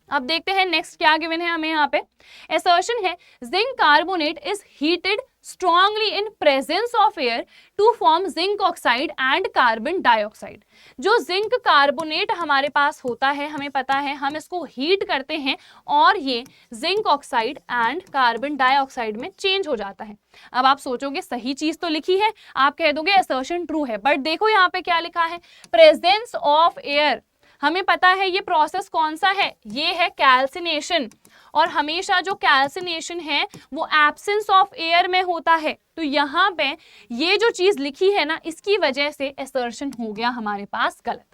A: अब देखते हैं नेक्स्ट क्या गिवन है हमें यहाँ पे। असर्शन है zinc carbonate is heated strongly in presence of air to form zinc oxide and carbon dioxide। जो जिंक कार्बोनेट हमारे पास होता है, हमें पता है हम इसको हीट करते हैं और ये zinc oxide and carbon dioxide में चेंज हो जाता है। अब आप सोचोगे सही चीज तो लिखी है, आप कह दोगे असर्शन ट्रू है, बट देखो यहाँ पे क्या लिखा है, प्रेजेंस ऑफ एयर। हमें पता है ये प्रोसेस कौन सा है, ये है कैल्सिनेशन, और हमेशा जो कैल्सिनेशन है वो एब्सेंस ऑफ एयर में होता है। तो यहाँ पे ये जो चीज लिखी है ना, इसकी वजह से असर्शन हो गया हमारे पास गलत।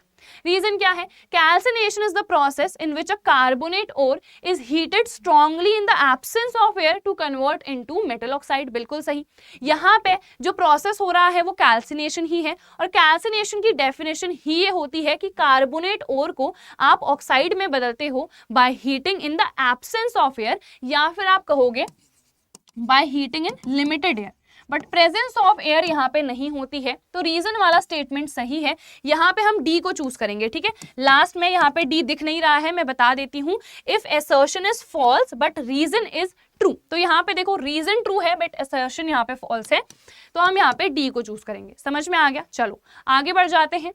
A: रीजन क्या है, calcination is the process in which a carbonate ore is heated strongly in the absence of air to convert into metal oxide, बिल्कुल सही। यहाँ पे जो प्रोसेस हो रहा है वो कैल्सिनेशन ही है, और कैल्सिनेशन की डेफिनेशन ही ये होती है कि कार्बोनेट ओर को आप ऑक्साइड में बदलते हो bye heating in the absence of air, या फिर आप कहोगे bye heating in limited air, but presence of air यहाँ पे नहीं होती है। तो रीजन वाला स्टेटमेंट सही है। यहाँ पे हम डी को चूज करेंगे, ठीक है। लास्ट में यहाँ पे डी दिख नहीं रहा है, मैं बता देती हूँ। If assertion is false but reason is true, तो यहाँ पे देखो रीजन ट्रू है बट असर्शन यहाँ पे फॉल्स है, तो हम यहाँ पे डी को चूज करेंगे। समझ में आ गया? चलो आगे बढ़ जाते हैं।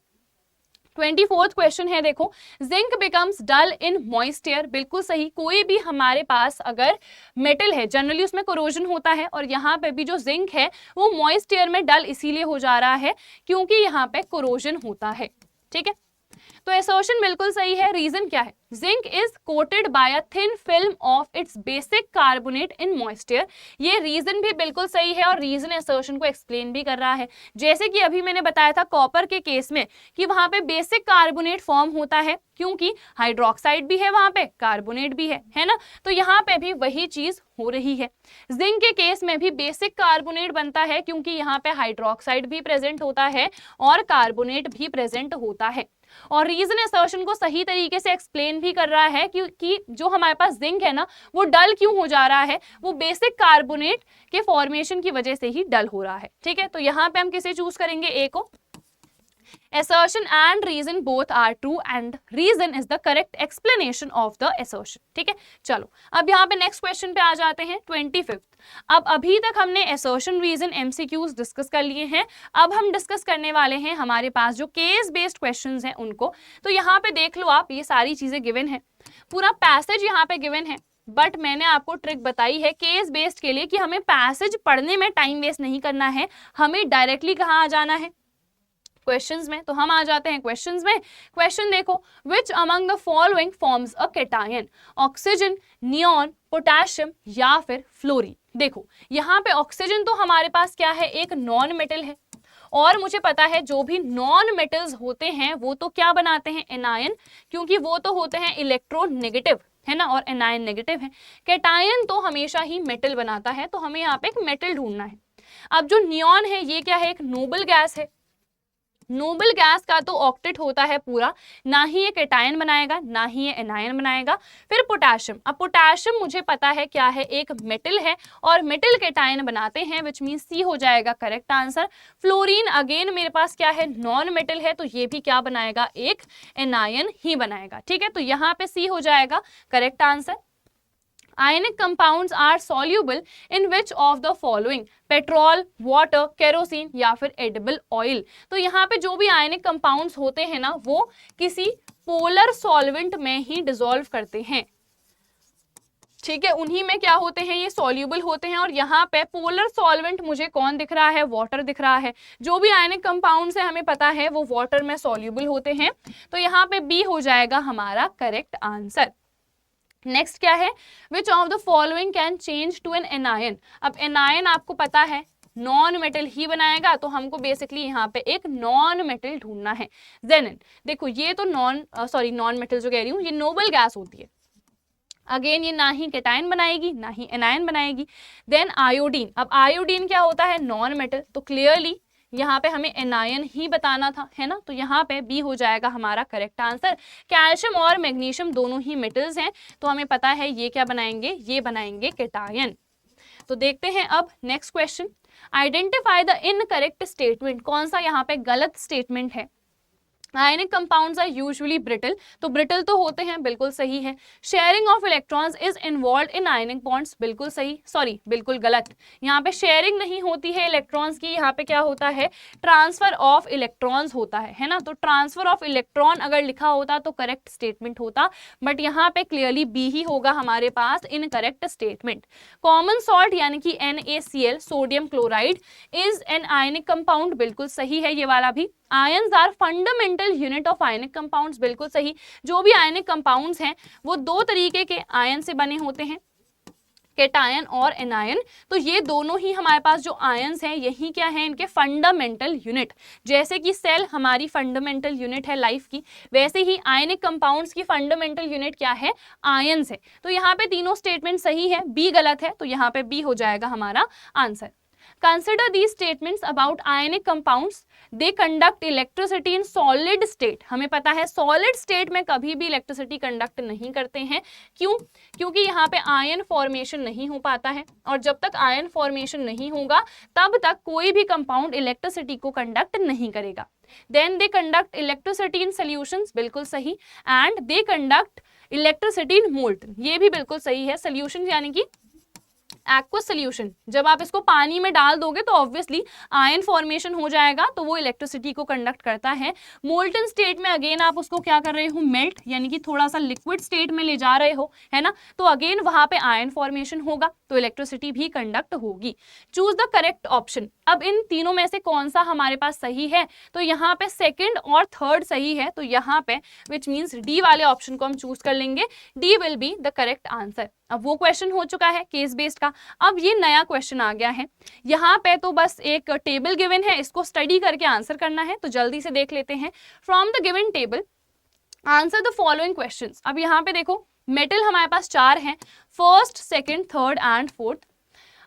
A: 24th क्वेश्चन है, देखो zinc becomes dull in moist air, बिल्कुल सही। कोई भी हमारे पास अगर मेटल है जनरली उसमें कोरोजन होता है, और यहाँ पे भी जो जिंक है वो मॉइस्ट एयर में डल इसीलिए हो जा रहा है क्योंकि यहाँ पे कोरोजन होता है, ठीक है। तो असर्शन बिल्कुल सही है। रीजन क्या है? Zinc is coated by a thin film of its basic carbonate in moisture. ये रीजन भी बिल्कुल सही है और रीजन असर्शन को एक्सप्लेन भी कर रहा है। जैसे कि अभी मैंने बताया था कॉपर के केस में कि वहां पे बेसिक कार्बोनेट फॉर्म होता है क्योंकि हाइड्रोक्साइड भी है, वहां पे कार्बोनेट भी है ना। तो यहाँ पे भी वही चीज हो रही है। जिंक के केस में भी बेसिक कार्बोनेट बनता है क्योंकि यहाँ पे हाइड्रोक्साइड भी प्रेजेंट होता है और कार्बोनेट भी प्रेजेंट होता है। और रीजन असर्शन को सही तरीके से एक्सप्लेन भी कर रहा है कि जो हमारे पास जिंक है ना वो डल क्यों हो जा रहा है, वो बेसिक कार्बोनेट के फॉर्मेशन की वजह से ही डल हो रहा है। ठीक है, तो यहाँ पे हम किसे चूज करेंगे? ए को। assertion and reason both are true and reason is the correct explanation of the assertion। ठीक है, चलो अब यहाँ पे नेक्स्ट क्वेश्चन पे आ जाते हैं 25th। अब अभी तक हमने assertion reason MCQs डिस्कस कर लिए हैं। अब हम डिस्कस करने वाले हैं हमारे पास जो केस बेस्ड क्वेश्चंस हैं उनको। तो यहाँ पे देख लो आप, ये सारी चीजें गिवन है, पूरा पैसेज यहाँ पे गिवन है, बट मैंने आपको ट्रिक बताई है केस बेस्ड के लिए कि हमें पैसेज पढ़ने में टाइम वेस्ट नहीं करना है, हमें डायरेक्टली कहाँ आ जाना है? क्वेश्चंस में। तो हम आ जाते हैं क्वेश्चंस में। क्वेश्चन देखो, which among the following forms a cation? Oxygen, neon, potassium या फिर फ्लोरीन। देखो यहाँ पे ऑक्सीजन तो हमारे पास क्या है? एक नॉन मेटल है और मुझे पता है जो भी नॉन मेटल्स होते हैं वो तो क्या बनाते हैं? एनायन, क्योंकि वो तो होते हैं इलेक्ट्रोनेगेटिव, है ना, और एनायन नेगेटिव है। कैटायन तो हमेशा ही मेटल बनाता है, तो हमें यहाँ पे एक मेटल ढूंढना है। अब जो नियॉन है ये क्या है? एक नोबल गैस है। नोबल गैस का तो ऑक्टेट होता है पूरा, ना ही ये कैटायन बनाएगा ना ही ये एनायन बनाएगा। फिर पोटेशियम, अब पोटेशियम मुझे पता है क्या है? एक मेटल है और मेटल कैटायन बनाते हैं, विच मीन सी हो जाएगा करेक्ट आंसर। फ्लोरीन अगेन मेरे पास क्या है? नॉन मेटल है, तो ये भी क्या बनाएगा? एक एनायन ही बनाएगा। ठीक है, तो यहाँ पे सी हो जाएगा correct answer. Ionic compounds are soluble in which of the following? Petrol, water, kerosene या फिर एडिबल ऑयल। तो यहाँ पे जो भी आयनिक कंपाउंड्स होते हैं ना वो किसी पोलर सॉल्वेंट में ही डिसॉल्व करते हैं। ठीक है, उन्हीं में क्या होते हैं? ये सॉल्यूबल होते हैं। और यहाँ पे पोलर सॉल्वेंट मुझे कौन दिख रहा है? वाटर दिख रहा है। जो भी आयनिक कंपाउंड्स है हमें पता है वो वाटर में सॉल्यूबल होते हैं, तो यहाँ पे बी हो जाएगा हमारा करेक्ट आंसर। नेक्स्ट क्या है? Which of the following can change to an anion? अब एनायन आपको पता है नॉन मेटल ही बनाएगा, तो हमको बेसिकली यहाँ पे एक नॉन मेटल ढूंढना है। जेनन, देखो ये तो नॉन मेटल जो कह रही हूँ, ये नोबल गैस होती है। अगेन ये ना ही कैटायन बनाएगी ना ही एनायन बनाएगी। देन आयोडीन, अब आयोडीन क्या होता है? नॉन मेटल, तो क्लियरली यहाँ पे हमें एनायन ही बताना था, है ना, तो यहाँ पे बी हो जाएगा हमारा करेक्ट आंसर। कैल्शियम और मैग्नीशियम दोनों ही मेटल्स हैं, तो हमें पता है ये क्या बनाएंगे? ये बनाएंगे कैटायन। तो देखते हैं अब next question. Identify the incorrect statement. कौन सा यहाँ पे गलत स्टेटमेंट है? Ionic compounds are usually brittle, तो ब्रिटल तो होते हैं, बिल्कुल सही है। Sharing of electrons is involve in ionic bonds, बिल्कुल सही, बिल्कुल गलत। यहाँ पे शेयरिंग नहीं होती है इलेक्ट्रॉन्स की, यहाँ पे क्या होता है? ट्रांसफर ऑफ इलेक्ट्रॉन्स होता है ना। तो ट्रांसफर ऑफ इलेक्ट्रॉन अगर लिखा होता तो करेक्ट स्टेटमेंट होता, बट यहाँ पे क्लियरली बी ही होगा हमारे पास इनकरेक्ट स्टेटमेंट। कॉमन सॉल्ट यानी कि NaCl, sodium chloride, is an ionic compound, बिल्कुल सही है ये वाला भी। Ions are fundamental unit of ionic compounds, बिल्कुल सही। जो भी आयनिक कंपाउंड्स हैं वो दो तरीके के आयन से बने होते हैं, कैटायन और एनायन। तो ये दोनों ही हमारे पास जो आयंस हैं यही क्या है? इनके फंडामेंटल यूनिट। जैसे कि सेल हमारी फंडामेंटल यूनिट है लाइफ की, वैसे ही आयनिक कंपाउंड्स की फंडामेंटल यूनिट क्या है? आयंस है। तो यहाँ पे तीनों स्टेटमेंट सही है, बी गलत है, तो यहाँ पे बी हो जाएगा हमारा answer. Consider these statements about ionic compounds. They conduct electricity in solid state. हमें पता है solid state में कभी भी इलेक्ट्रिसिटी कंडक्ट नहीं करते हैं। क्यों? क्योंकि यहाँ पे आयन फॉर्मेशन नहीं हो पाता है, और जब तक आयन फॉर्मेशन नहीं होगा तब तक कोई भी कंपाउंड इलेक्ट्रिसिटी को कंडक्ट नहीं करेगा। Then they conduct electricity in solutions, बिल्कुल सही। And they conduct electricity in molten, ये भी बिल्कुल सही है। Solutions यानी कि एक्वस सोल्यूशन, जब आप इसको पानी में डाल दोगे तो ऑब्वियसली आयन फॉर्मेशन हो जाएगा, तो वो इलेक्ट्रिसिटी को कंडक्ट करता है। मोल्टन स्टेट में अगेन आप उसको क्या कर रहे हो, मेल्ट यानी कि थोड़ा सा लिक्विड स्टेट में ले जा रहे हो, है ना, तो अगेन वहां पे आयन फॉर्मेशन होगा, तो इलेक्ट्रिसिटी भी कंडक्ट होगी। Choose the correct option. अब इन तीनों में से कौन सा हमारे पास सही है, तो यहाँ पे सेकंड और थर्ड सही है, तो यहाँ पे विच मीन्स डी वाले ऑप्शन को हम चूज कर लेंगे, D will be the correct answer. अब वो क्वेश्चन हो चुका है केस बेस्ड का, अब ये नया क्वेश्चन आ गया है। यहाँ पे तो बस एक टेबल गिवन है, इसको स्टडी करके आंसर करना है, तो जल्दी से देख लेते हैं। From the given table answer the following questions. अब यहाँ पे देखो मेटल हमारे पास 4 हैं, first, second, third and fourth.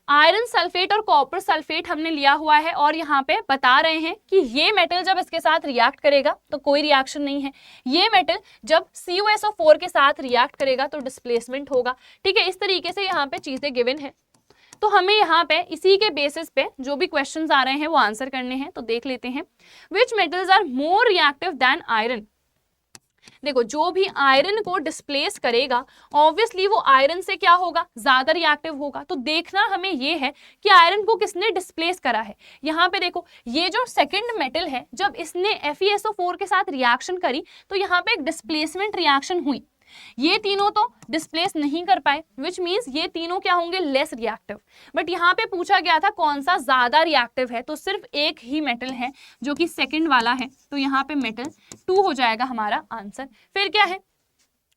A: Iron sulphate और कॉपर सल्फेट हमने लिया हुआ है और यहाँ पे बता रहे हैं कि ये मेटल जब इसके साथ रिएक्ट करेगा तो कोई रिएक्शन नहीं है, ये मेटल जब CuSO4 के साथ रिएक्ट करेगा तो डिस्प्लेसमेंट होगा। ठीक है, इस तरीके से यहाँ पे चीजें गिवन है, तो हमें यहाँ पे इसी के बेसिस पे जो भी क्वेश्चंस आ रहे हैं वो आंसर करने हैं। तो देख लेते हैं, which metals are more reactive than iron. देखो जो भी आयरन को डिस्प्लेस करेगा ऑब्वियसली वो आयरन से क्या होगा, ज्यादा रिएक्टिव होगा। तो देखना हमें ये है कि आयरन को किसने डिस्प्लेस करा है। यहाँ पे देखो ये जो सेकंड मेटल है, जब इसने FeSO4 के साथ रिएक्शन करी तो यहाँ पे एक डिस्प्लेसमेंट रिएक्शन हुई, ये तीनों तो डिस्प्लेस नहीं कर पाए, विच मीन्स ये तीनों क्या होंगे, लेस रिएक्टिव। बट यहाँ पे पूछा गया था कौन सा ज्यादा रिएक्टिव है, तो सिर्फ एक ही मेटल है जो कि सेकंड वाला है, तो यहाँ पे मेटल 2 हो जाएगा हमारा आंसर। फिर क्या है,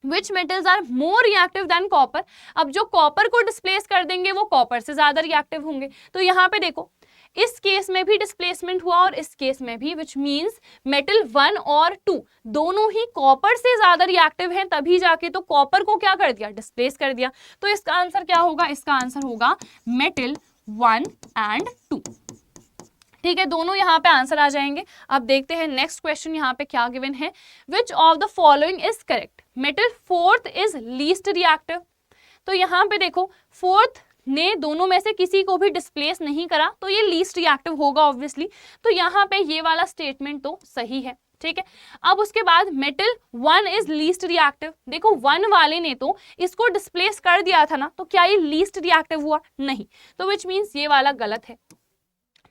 A: which metals are more reactive than copper. अब जो कॉपर को डिस्प्लेस कर देंगे वो कॉपर से ज्यादा रिएक्टिव होंगे, तो यहाँ पे देखो इस केस में भी डिस्प्लेसमेंट हुआ और इस केस में भी, विच मीन्स मेटल 1 और 2 दोनों ही कॉपर से ज्यादा रिएक्टिव हैं, तभी जाके तो कॉपर को क्या कर दिया, डिस्प्लेस कर दिया। तो इसका आंसर क्या होगा, इसका आंसर होगा मेटल 1 एंड 2। ठीक है, दोनों यहाँ पे आंसर आ जाएंगे। अब देखते हैं नेक्स्ट क्वेश्चन यहाँ पे क्या गिवन है, which of the following is correct. Metal fourth is least reactive. तो यहाँ पे देखो फोर्थ ने दोनों में से किसी को भी डिस्प्लेस नहीं करा, तो ये लीस्ट रिएक्टिव होगा ऑब्वियसली, तो यहाँ पे ये वाला स्टेटमेंट तो सही है। ठीक है, अब उसके बाद मेटल 1 इज लीस्ट रिएक्टिव। देखो 1 वाले ने तो इसको डिस्प्लेस कर दिया था ना, तो क्या ये लीस्ट रिएक्टिव हुआ, नहीं, तो विच मीन्स ये वाला गलत है।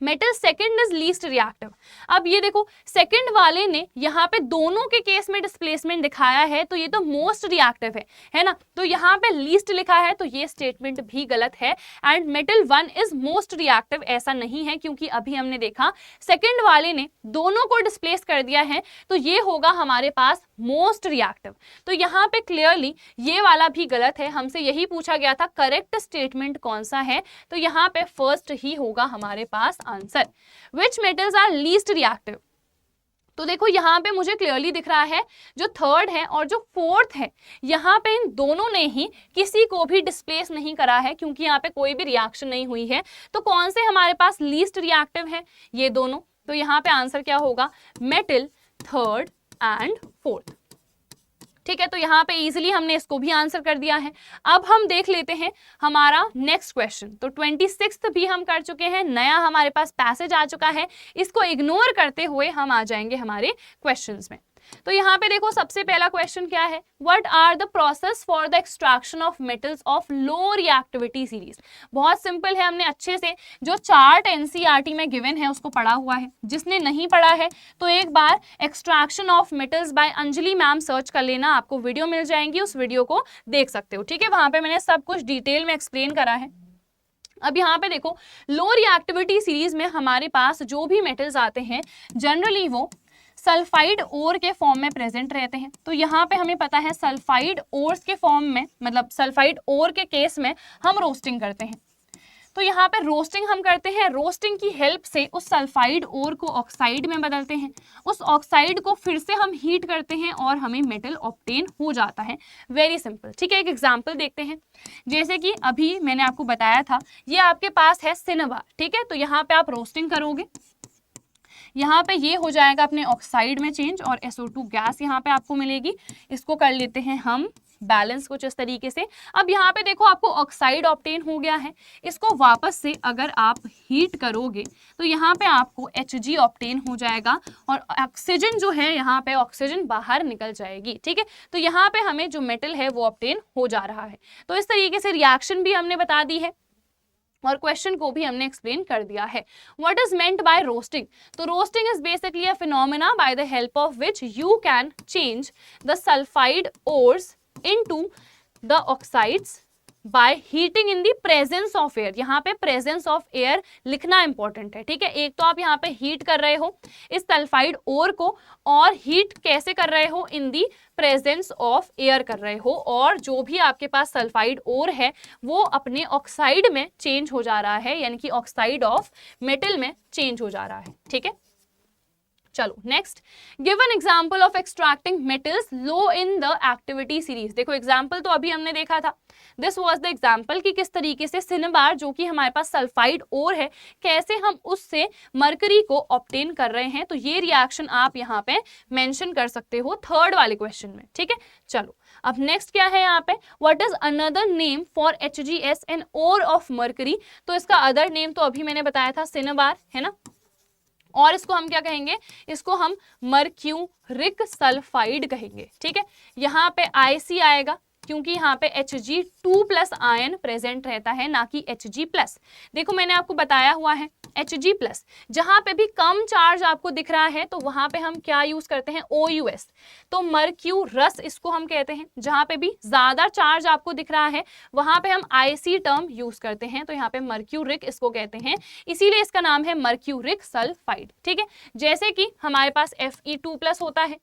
A: Metal second is least reactive. अब ये देखो सेकंड वाले ने यहाँ पे दोनों के केस में डिस्प्लेसमेंट दिखाया है, तो ये तो मोस्ट रिएक्टिव है ना, तो यहाँ पे लीस्ट लिखा है, तो ये स्टेटमेंट भी गलत है। And metal 1 is most reactive ऐसा नहीं है, क्योंकि अभी हमने देखा सेकंड वाले ने दोनों को डिस्प्लेस कर दिया है, तो ये होगा हमारे पास मोस्ट रिएक्टिव। तो यहाँ पे क्लियरली ये वाला भी गलत है, हमसे यही पूछा गया था करेक्ट स्टेटमेंट कौन सा है, तो यहाँ पे फर्स्ट ही होगा हमारे पास answer. Which metals are least reactive. तो देखो यहाँ पे मुझे क्लियरली दिख रहा है जो थर्ड है और जो फोर्थ है, यहाँ पे इन दोनों ने ही किसी को भी डिस्प्लेस नहीं करा है, क्योंकि यहाँ पे कोई भी रिएक्शन नहीं हुई है। तो कौन से हमारे पास लीस्ट रिएक्टिव है, ये दोनों। तो यहाँ पे आंसर क्या होगा, मेटल थर्ड एंड फोर्थ। ठीक है, तो यहाँ पे इजीली हमने इसको भी आंसर कर दिया है। अब हम देख लेते हैं हमारा नेक्स्ट क्वेश्चन। तो 26th भी हम कर चुके हैं, नया हमारे पास पैसेज आ चुका है, इसको इग्नोर करते हुए हम आ जाएंगे हमारे क्वेश्चंस में। तो यहाँ पे देखो सबसे पहला क्वेश्चन क्या है, what are the process for the extraction of metals of low reactivity series. बहुत सिंपल है, हमने अच्छे से जो चार्ट एनसीईआरटी में गिवन है उसको पढ़ा हुआ है। जिसने नहीं पढ़ा है तो एक बार extraction of metals by Anjali ma'am search कर लेना, आपको वीडियो मिल जाएंगी, उस वीडियो को देख सकते हो। ठीक है, वहां पे मैंने सब कुछ डिटेल में एक्सप्लेन करा है। अब यहाँ पे देखो लो रिएक्टिविटी सीरीज में हमारे पास जो भी मेटल्स आते हैं जनरली वो सल्फाइड ओर के फॉर्म में प्रेजेंट रहते हैं। तो यहाँ पे हमें पता है सल्फाइड ओर्स के फॉर्म में, मतलब सल्फाइड ओर के केस में हम रोस्टिंग करते हैं। तो यहाँ पे रोस्टिंग हम करते हैं, रोस्टिंग की हेल्प से उस सल्फाइड ओर को ऑक्साइड में बदलते हैं, उस ऑक्साइड को फिर से हम हीट करते हैं और हमें मेटल ऑब्टेन हो जाता है। Very simple. ठीक है, एक एग्जांपल देखते हैं। जैसे कि अभी मैंने आपको बताया था, ये आपके पास है सिनेबार। ठीक है, तो यहाँ पे आप रोस्टिंग करोगे, यहाँ पे ये हो जाएगा अपने ऑक्साइड में चेंज और SO2 गैस यहाँ पे आपको मिलेगी। इसको कर लेते हैं हम बैलेंस कुछ इस तरीके से। अब यहाँ पे देखो आपको ऑक्साइड ऑब्टेन हो गया है, इसको वापस से अगर आप हीट करोगे तो यहाँ पे आपको Hg ऑब्टेन हो जाएगा और ऑक्सीजन जो है यहाँ पे ऑक्सीजन बाहर निकल जाएगी। ठीक है, तो यहाँ पे हमें जो मेटल है वो ऑब्टेन हो जा रहा है। तो इस तरीके से रिएक्शन भी हमने बता दी है। और क्वेश्चन को भी हमने एक्सप्लेन कर दिया है। What is meant by roasting? तो roasting is basically a phenomena by the help of which you can change the sulphide ores into the oxides by heating in the presence of air. यहाँ पे presence of air लिखना important है, ठीक है। एक तो आप यहाँ पे हीट कर रहे हो इस सल्फाइड ओर को, और हीट कैसे कर रहे हो? इन दी प्रेजेंस ऑफ एयर कर रहे हो, और जो भी आपके पास सल्फाइड ओर है वो अपने ऑक्साइड में चेंज हो जा रहा है, यानी कि ऑक्साइड ऑफ मेटल में चेंज हो जा रहा है, ठीक है। चलो next, give an example of extracting metals low in the activity series. देखो एग्जाम्पल तो अभी हमने देखा था, दिस वाज द एग्जाम्पल कि किस तरीके से सिनेबार जो कि हमारे पास सल्फाइड ओर है, कैसे हम उससे मरकरी को ऑब्टेन कर रहे हैं। तो ये रिएक्शन आप यहाँ पे मेंशन कर सकते हो थर्ड वाले क्वेश्चन में, ठीक है। चलो अब नेक्स्ट क्या है यहाँ पे, what is another name for HgS an ore of mercury. तो इसका अदर नेम तो अभी मैंने बताया था सिनेबार, है ना, और इसको हम क्या कहेंगे? इसको हम मर्क्यूरिक सल्फाइड कहेंगे, ठीक है। यहाँ पे IC आएगा क्योंकि यहाँ पे Hg2+ आयन प्रेजेंट रहता है, ना कि Hg+। देखो मैंने आपको बताया हुआ है Hg+, जहां पे भी कम चार्ज आपको दिख रहा है तो वहां पे हम क्या यूज करते हैं? OUS। तो मर्क्यूरस इसको हम कहते हैं। जहां पे भी ज्यादा चार्ज आपको दिख रहा है वहां पे हम IC टर्म यूज करते हैं, तो यहाँ पे मर्क्यूरिक इसको कहते हैं, इसीलिए इसका नाम है मर्क्यूरिक सल्फाइड, ठीक है। जैसे कि हमारे पास Fe2+ होता है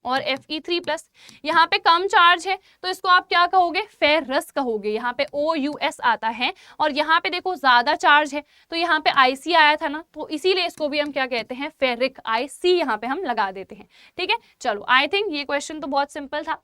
A: और Fe3+, यहाँ पे कम चार्ज है तो इसको आप क्या कहोगे? फेरस कहोगे। यहाँ पे OUS आता है, और यहाँ पे देखो ज्यादा चार्ज है तो यहाँ पे IC आया था ना, तो इसीलिए इसको भी हम क्या कहते हैं? फेरिक, IC यहाँ पे हम लगा देते हैं, ठीक है। चलो आई थिंक ये क्वेश्चन तो बहुत सिंपल था।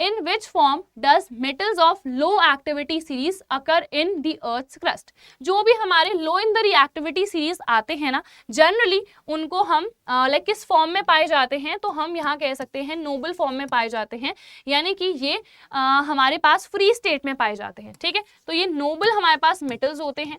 A: In which form does metals of low activity series occur in the Earth's crust? जो भी हमारे low in the reactivity series आते हैं ना, जनरली उनको हम लाइक किस फॉर्म में पाए जाते हैं? तो हम यहाँ कह सकते हैं नोबल फॉर्म में पाए जाते हैं, यानी कि ये हमारे पास फ्री स्टेट में पाए जाते हैं, ठीक है। तो ये नोबल हमारे पास मेटल्स होते हैं,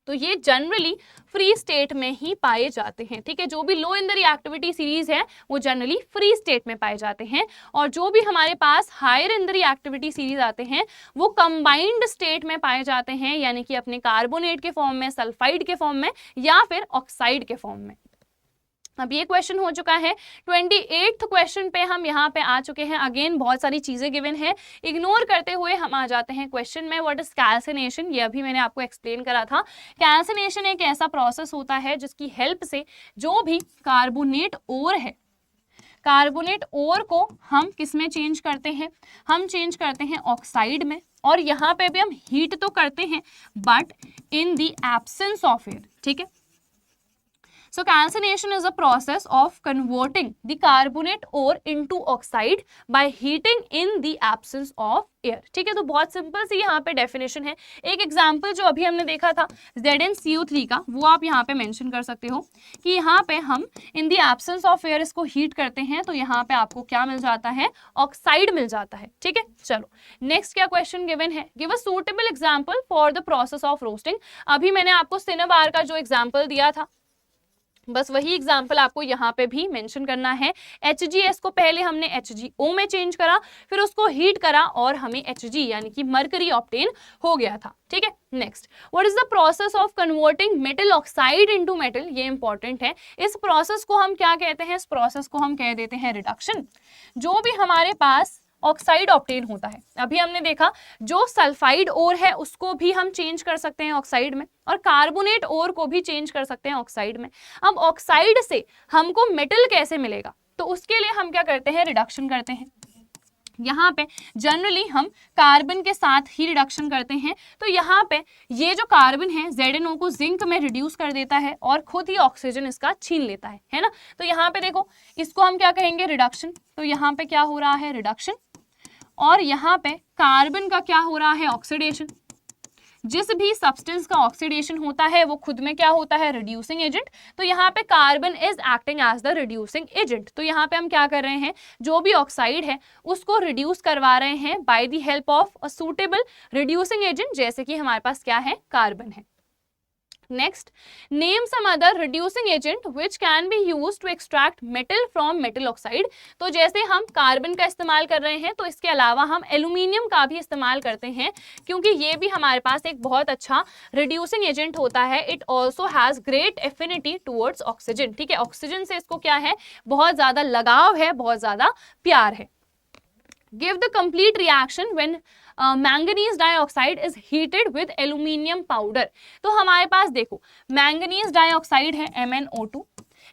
A: तो ये जनरली फ्री स्टेट में ही पाए जाते हैं, ठीक है। जो भी लो इन द रिएक्टिविटी सीरीज है वो जनरली फ्री स्टेट में पाए जाते हैं, और जो भी हमारे पास higher in the reactivity series आते हैं वो कंबाइंड स्टेट में पाए जाते हैं, यानी कि अपने कार्बोनेट के फॉर्म में, सल्फाइड के फॉर्म में, या फिर ऑक्साइड के फॉर्म में। अब ये क्वेश्चन हो चुका है 28th क्वेश्चन पे हम यहाँ पे आ चुके हैं। अगेन बहुत सारी चीजें गिवन है, इग्नोर करते हुए हम आ जाते हैं क्वेश्चन में। What is calcination? ये अभी मैंने आपको एक्सप्लेन करा था। कैल्सिनेशन एक ऐसा प्रोसेस होता है जिसकी हेल्प से जो भी कार्बोनेट ओर है, कार्बोनेट ओर को हम किस में चेंज करते हैं? हम चेंज करते हैं ऑक्साइड में, और यहाँ पे भी हम हीट तो करते हैं but in the absence of air, ठीक है। So calcination is a process of converting the carbonate ore into oxide by heating in the absence of air, ठीक है। तो बहुत सिंपल सी यहाँ पे डेफिनेशन है। एक एग्जांपल जो अभी हमने देखा था ZnCO3 का, वो आप यहाँ पे मेंशन कर सकते हो कि यहाँ पे हम इन द एब्सेंस ऑफ एयर इसको हीट करते हैं, तो यहाँ पे आपको क्या मिल जाता है? ऑक्साइड मिल जाता है, ठीक है। चलो नेक्स्ट क्या क्वेश्चन गिवन है, give a suitable example for the process of roasting. अभी मैंने आपको सिनेबार का जो एग्जाम्पल दिया था, बस वही एग्जाम्पल आपको यहाँ पे भी मेंशन करना है। HgS को पहले हमने HgO में चेंज करा, फिर उसको हीट करा और हमें Hg यानी कि मरकरी ऑब्टेन हो गया था, ठीक है। Next, what is the process of converting metal oxide into metal? ये इंपॉर्टेंट है। इस प्रोसेस को हम क्या कहते हैं? इस प्रोसेस को हम कह देते हैं रिडक्शन। जो भी हमारे पास ऑक्साइड ऑब्टेन होता है, अभी हमने देखा जो सल्फाइड ओर है उसको भी हम चेंज कर सकते हैं ऑक्साइड में, और कार्बोनेट ओर को भी चेंज कर सकते हैं ऑक्साइड में। अब ऑक्साइड से हमको मेटल कैसे मिलेगा? तो उसके लिए हम क्या करते हैं? रिडक्शन करते हैं। यहाँ पे जनरली हम कार्बन के साथ ही रिडक्शन करते हैं, तो यहाँ पे ये जो कार्बन है ZnO को जिंक में रिड्यूस कर देता है और खुद ही ऑक्सीजन इसका छीन लेता है ना। तो यहाँ पे देखो इसको हम क्या कहेंगे? रिडक्शन। तो यहाँ पे क्या हो रहा है? रिडक्शन। और यहाँ पे कार्बन का क्या हो रहा है? ऑक्सीडेशन। जिस भी सब्सटेंस का ऑक्सीडेशन होता है वो खुद में क्या होता है? Reducing agent. तो यहाँ पे carbon is acting as the reducing agent. तो यहाँ पे हम क्या कर रहे हैं? जो भी ऑक्साइड है उसको रिड्यूस करवा रहे हैं bye the help of a suitable reducing agent, जैसे कि हमारे पास क्या है? कार्बन है। Next, name some other reducing agent which can be used to extract metal from metal oxide. तो जैसे हम कार्बन का इस्तेमाल कर रहे हैं तो इसके अलावा हम एल्यूमिनियम का भी इस्तेमाल करते हैं क्योंकि ये भी हमारे पास एक बहुत अच्छा रिड्यूसिंग एजेंट होता है. It also has great affinity towards oxygen. ठीक है, ऑक्सीजन से इसको क्या है, बहुत ज्यादा लगाव है, बहुत ज्यादा प्यार है. Give the complete reaction when manganese dioxide is heated with aluminium powder. तो हमारे पास देखो मैंगनीज डाइऑक्साइड है MnO2.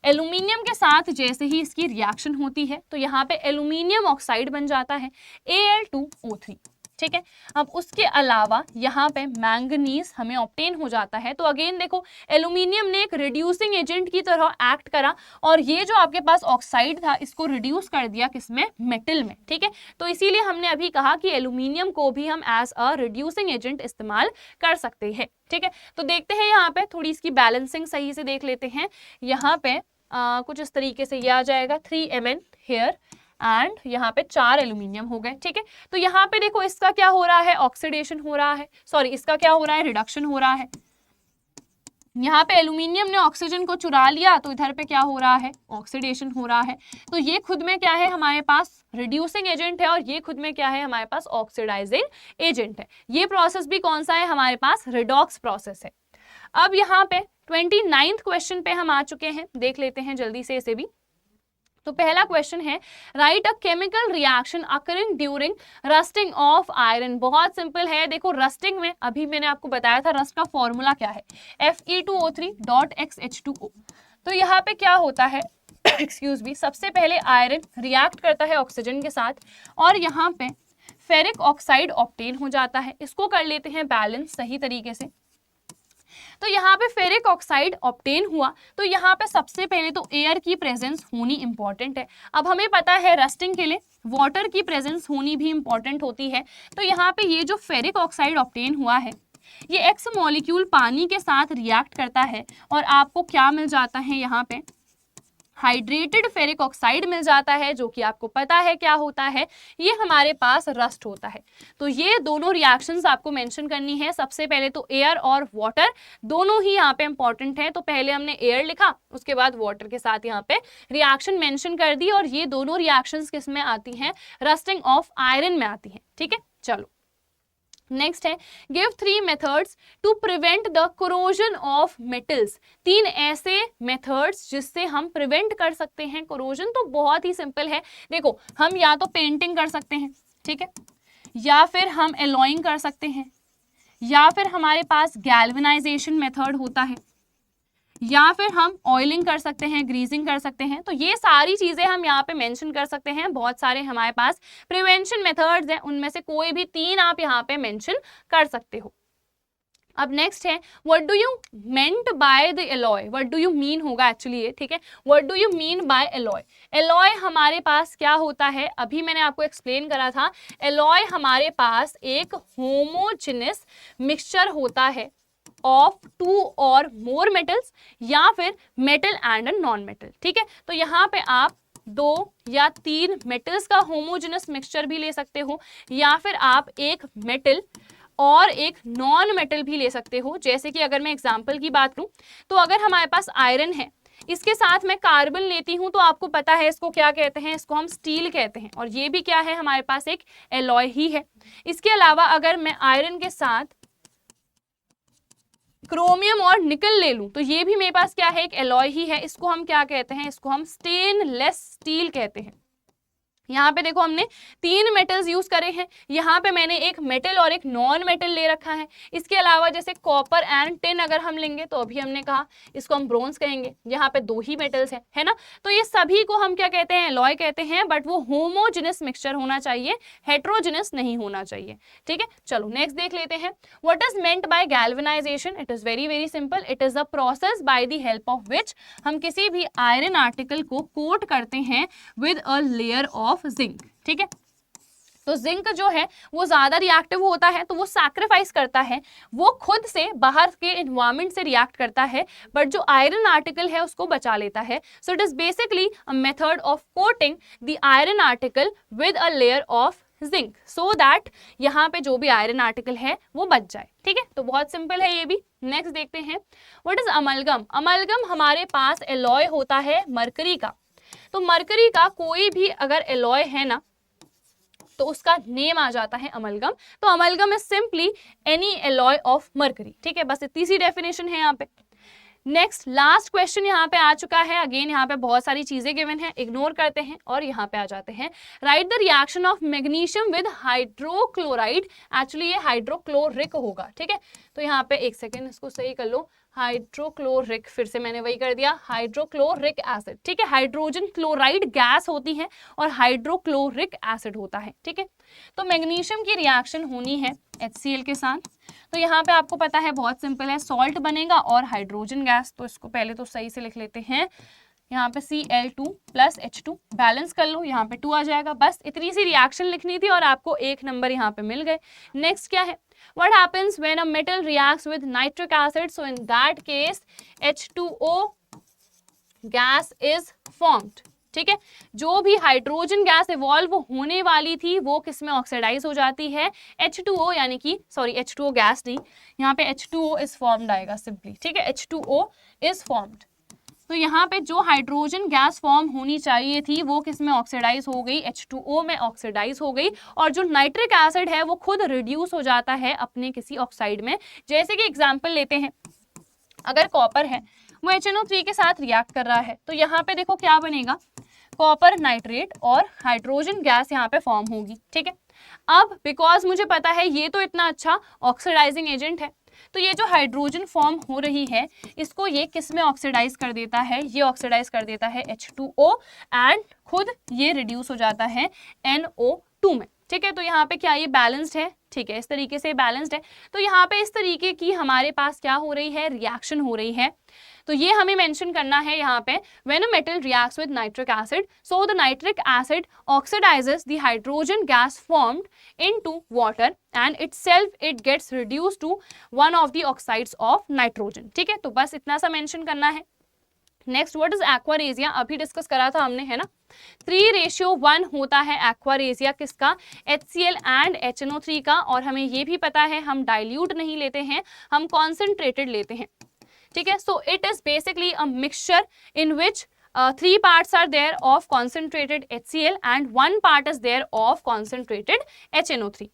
A: एल्यूमिनियम के साथ जैसे ही इसकी रिएक्शन होती है तो यहाँ पे एल्यूमिनियम ऑक्साइड बन जाता है Al2O3. ठीक है, अब उसके अलावा यहाँ पे मैंगनीज हमें ऑब्टेन हो जाता है. तो अगेन देखो एल्यूमिनियम ने एक रिड्यूसिंग एजेंट की तरह एक्ट करा और ये जो आपके पास ऑक्साइड था इसको रिड्यूस कर दिया किसमें, मेटल में. ठीक है, तो इसीलिए हमने अभी कहा कि एल्यूमिनियम को भी हम एज अ रिड्यूसिंग एजेंट इस्तेमाल कर सकते हैं. ठीक है, तो देखते हैं यहाँ पे थोड़ी इसकी बैलेंसिंग सही से देख लेते हैं. यहाँ पे कुछ इस तरीके से ये आ जाएगा 3Mn हेयर एंड यहाँ पे 4 एल्यूमिनियम हो गए. ठीक है, तो यहाँ पे देखो इसका क्या हो रहा है, ऑक्सीडेशन हो रहा है, सॉरी इसका क्या हो रहा है, रिडक्शन हो रहा है. यहाँ पे एल्यूमिनियम ने ऑक्सीजन को चुरा लिया तो इधर पे क्या हो रहा है, ऑक्सीडेशन हो रहा है. तो ये खुद में क्या है, हमारे पास रिड्यूसिंग एजेंट है और ये खुद में क्या है, हमारे पास ऑक्सीडाइजिंग एजेंट है. ये प्रोसेस भी कौन सा है, हमारे पास रिडॉक्स प्रोसेस है. अब यहाँ पे 29th क्वेश्चन पे हम आ चुके हैं, देख लेते हैं जल्दी से इसे भी. तो पहला क्वेश्चन है, right a chemical reaction occurring during rusting of iron. बहुत सिंपल है, देखो रस्टिंग में अभी मैंने आपको बताया था रस्ट का फॉर्मूला क्या है, Fe2O3.XH2O. तो यहाँ पे क्या होता है एक्सक्यूज मी, सबसे पहले आयरन रिएक्ट करता है ऑक्सीजन के साथ और यहाँ पे फेरिक ऑक्साइड ऑब्टेन हो जाता है. इसको कर लेते हैं बैलेंस सही तरीके से. तो यहाँ पे फेरिक ऑक्साइड ऑब्टेन हुआ तो यहाँ पे सबसे पहले तो एयर की प्रेजेंस होनी इंपॉर्टेंट है. अब हमें पता है रस्टिंग के लिए वाटर की प्रेजेंस होनी भी इंपॉर्टेंट होती है. तो यहाँ पे ये जो फेरिक ऑक्साइड ऑब्टेन हुआ है ये एक्स मॉलिक्यूल पानी के साथ रिएक्ट करता है और आपको क्या मिल जाता है, यहाँ पे हाइड्रेटेड फेरिक ऑक्साइड मिल जाता है जो कि आपको पता है क्या होता है, ये हमारे पास रस्ट होता है. तो ये दोनों रिएक्शंस आपको मेंशन करनी है. सबसे पहले तो एयर और वाटर दोनों ही यहाँ पे इंपॉर्टेंट है. तो पहले हमने एयर लिखा, उसके बाद वाटर के साथ यहाँ पे रिएक्शन मेंशन कर दी और ये दोनों रिएक्शंस किस में आती हैं, रस्टिंग ऑफ आयरन में आती हैं. ठीक है, चलो नेक्स्ट है, give 3 methods to prevent the corrosion of metals. 3 ऐसे मेथड्स जिससे हम प्रिवेंट कर सकते हैं कोरोजन. तो बहुत ही सिंपल है, देखो हम या तो पेंटिंग कर सकते हैं, ठीक है, या फिर हम एलॉइंग कर सकते हैं, या फिर हमारे पास गैल्वेनाइजेशन मेथड होता है, या फिर हम ऑयलिंग कर सकते हैं, ग्रीजिंग कर सकते हैं. तो ये सारी चीजें हम यहाँ पे मेंशन कर सकते हैं. बहुत सारे हमारे पास प्रिवेंशन मेथड्स हैं, उनमें से कोई भी 3 आप यहाँ पे मेंशन कर सकते हो. अब नेक्स्ट है, what do you meant by the alloy. What do you mean होगा एक्चुअली ये, ठीक है, what do you mean by alloy. Alloy हमारे पास क्या होता है, अभी मैंने आपको एक्सप्लेन करा था. एलॉय हमारे पास एक होमोजेनस मिक्सचर होता है ऑफ 2 और मोर मेटल्स या फिर मेटल एंड नॉन मेटल. ठीक है, तो यहाँ पे आप 2 या 3 मेटल्स का होमोजेनस मिक्सचर भी ले सकते हो या फिर आप एक मेटल और एक नॉन मेटल भी ले सकते हो. जैसे कि अगर मैं एग्जांपल की बात करूं तो अगर हमारे पास आयरन है, इसके साथ मैं कार्बन लेती हूं तो आपको पता है इसको क्या कहते हैं, इसको हम स्टील कहते हैं और ये भी क्या है, हमारे पास एक एलॉय ही है. इसके अलावा अगर मैं आयरन के साथ क्रोमियम और निकल ले लूं तो ये भी मेरे पास क्या है, एक एलॉय ही है. इसको हम क्या कहते हैं, इसको हम स्टेनलेस स्टील कहते हैं. यहाँ पे देखो हमने 3 मेटल्स यूज करे हैं. यहाँ पे मैंने एक मेटल और एक नॉन मेटल ले रखा है. इसके अलावा जैसे कॉपर एंड टिन अगर हम लेंगे तो अभी हमने कहा इसको हम ब्रोंज कहेंगे. यहाँ पे 2 ही मेटल्स हैं, है ना. तो ये सभी को हम क्या कहते हैं, एलॉय कहते हैं. बट वो होमोजेनस मिक्सचर होना चाहिए, हेट्रोजेनस नहीं होना चाहिए. ठीक है, चलो नेक्स्ट देख लेते हैं. What is meant bye galvanisation. It is very very simple. It is the process by the help of विच हम किसी भी आयरन आर्टिकल को कोट करते हैं with a layer of zinc. ठीक है, तो जिंक जो है वो ज्यादा रिएक्टिव होता है तो वो सैक्रिफाइस करता है, वो खुद से बाहर के एनवायरनमेंट से रिएक्ट करता है, बट जो आयरन आर्टिकल है उसको बचा लेता है. So it is basically a method of coating the iron article with a layer of zinc, so that यहाँ पे जो भी आयरन आर्टिकल है वो बच जाए, ठीक है। तो बहुत सिंपल है ये भी। नेक्स्ट देखते हैं, व्हाट इज अमलगम। अमलगम हमारे पास एलॉय होता है मरकरी का। तो मरकरी का कोई भी अगर एलॉय है ना तो उसका नेम आ जाता है अमलगम। तो amalgam is simply any alloy of mercury, ठीक है। बस इतनी सी डेफिनेशन है यहाँ पे। नेक्स्ट लास्ट क्वेश्चन यहाँ पे आ चुका है। अगेन यहाँ पे बहुत सारी चीजें गिवन है, इग्नोर करते हैं और यहाँ पे आ जाते हैं। Right the reaction of magnesium with hydrochloride. Actually ये हाइड्रोक्लोरिक होगा, ठीक है। तो यहाँ पे एक सेकेंड इसको सही कर लो, हाइड्रोक्लोरिक, फिर से मैंने वही कर दिया, हाइड्रोक्लोरिक एसिड, ठीक है। हाइड्रोजन क्लोराइड गैस होती है और हाइड्रोक्लोरिक एसिड होता है, ठीक है। तो मैग्नीशियम की रिएक्शन होनी है HCl के साथ। तो यहाँ पे आपको पता है बहुत सिंपल है, सॉल्ट बनेगा और हाइड्रोजन गैस। तो इसको पहले तो सही से लिख लेते हैं, यहाँ पे Cl2 प्लस H2, बैलेंस कर लो, यहाँ पे 2 आ जाएगा। बस इतनी सी रिएक्शन लिखनी थी और आपको 1 नंबर यहाँ पे मिल गए। नेक्स्ट क्या है, what happens when a metal reacts with nitric acid? So in that case H2O gas is formed, ठीक है। जो भी हाइड्रोजन गैस इवॉल्व होने वाली थी वो किस में ऑक्सीडाइज हो जाती है, H2O, यानी कि सॉरी H2O गैस नहीं, यहाँ पे H2O is formed आएगा सिंपली, ठीक है। H2O is formed। तो यहाँ पे जो हाइड्रोजन गैस फॉर्म होनी चाहिए थी वो किस में ऑक्सीडाइज हो गई, H2O में ऑक्सीडाइज हो गई। और जो नाइट्रिक एसिड है वो खुद रिड्यूस हो जाता है अपने किसी ऑक्साइड में। जैसे कि एग्जांपल लेते हैं, अगर कॉपर है वो HNO3 के साथ रिएक्ट कर रहा है तो यहाँ पे देखो क्या बनेगा, कॉपर नाइट्रेट और हाइड्रोजन गैस यहाँ पे फॉर्म होगी, ठीक है। अब बिकॉज मुझे पता है ये तो इतना अच्छा ऑक्सीडाइजिंग एजेंट है, तो ये जो हाइड्रोजन फॉर्म हो रही है इसको ये किस में ऑक्सीडाइज कर देता है, ये ऑक्सीडाइज कर देता है H2O एंड खुद ये रिड्यूस हो जाता है NO2 में, ठीक है। तो यहाँ पे क्या ये बैलेंस्ड है, ठीक है, इस तरीके से बैलेंस्ड है। तो यहाँ पे इस तरीके की हमारे पास क्या हो रही है, रिएक्शन हो रही है। तो ये हमें मेंशन करना है यहाँ पे, when a metal reacts with nitric acid, so the nitric acid oxidizes the hydrogen gas formed into water and itself it gets reduced to one of the oxides of nitrogen, ठीक है। तो बस इतना सा मेंशन करना है। Next what is aqua regia, अभी discuss करा था हमने, है ना। 3:1 होता है एक्वारेजिया किसका, HCl एंड HNO3 का। और हमें ये भी पता है हम डाइल्यूट नहीं लेते हैं, हम कॉन्सेंट्रेटेड लेते हैं, ठीक है। So it is basically a mixture in which 3 parts are there of concentrated HCl and 1 part is there of concentrated HNO3.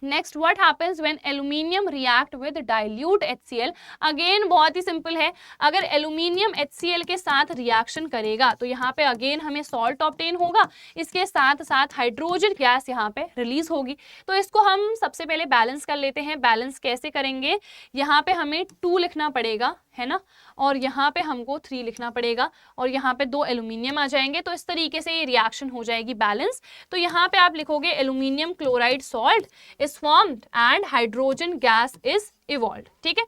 A: Next what happens when aluminium react with dilute HCl। Again बहुत ही simple है, अगर aluminium HCl के साथ reaction करेगा तो यहाँ पे again हमें सॉल्ट ऑब्टेन होगा, इसके साथ साथ हाइड्रोजन गैस यहाँ पे रिलीज होगी। तो इसको हम सबसे पहले बैलेंस कर लेते हैं। बैलेंस कैसे करेंगे, यहाँ पे हमें 2 लिखना पड़ेगा, है ना, और यहाँ पे हमको 3 लिखना पड़ेगा और यहाँ पे 2 एल्यूमिनियम आ जाएंगे। तो इस तरीके से ये रिएक्शन हो जाएगी बैलेंस। तो यहाँ पे आप लिखोगे aluminium chloride salt is formed and hydrogen gas is evolved, ठीक है।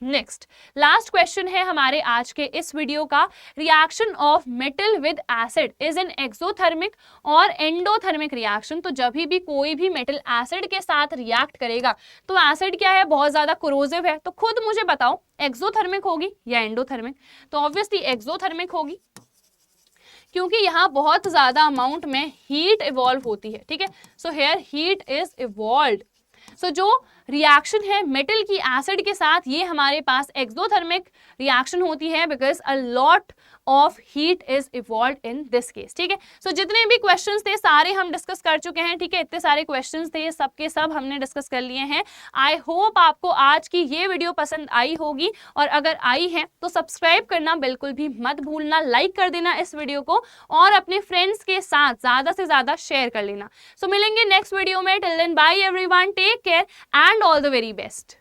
A: नेक्स्ट लास्ट क्वेश्चन है हमारे आज के इस वीडियो का, reaction of metal with acid is an exothermic और एंडोथर्मिक रिएक्शन। तो जब भी कोई भी मेटल एसिड के साथ रिएक्ट करेगा तो एसिड क्या है, बहुत ज्यादा कोरोसिव है, तो खुद मुझे बताओ एक्सोथर्मिक होगी या एंडोथर्मिक। तो ऑब्वियसली एक्सोथर्मिक होगी क्योंकि यहाँ बहुत ज्यादा अमाउंट में हीट इवॉल्व होती है, ठीक है। So here heat is evolved. So जो रिएक्शन है मेटल की एसिड के साथ ये हमारे पास एक्सोथर्मिक रिएक्शन होती है because a lot of heat is evolved in this case, ठीक है। सो जितने भी क्वेश्चंस थे सारे हम डिस्कस कर चुके हैं, ठीक है। इतने सारे क्वेश्चंस थे, सब के सब हमने डिस्कस कर लिए हैं। आई होप आपको आज की ये वीडियो पसंद आई होगी और अगर आई है तो सब्सक्राइब करना बिल्कुल भी मत भूलना, लाइक कर देना इस वीडियो को और अपने फ्रेंड्स के साथ ज्यादा से ज्यादा शेयर कर लेना। सो मिलेंगे नेक्स्ट वीडियो में, till then bye everyone, take care and all the very best.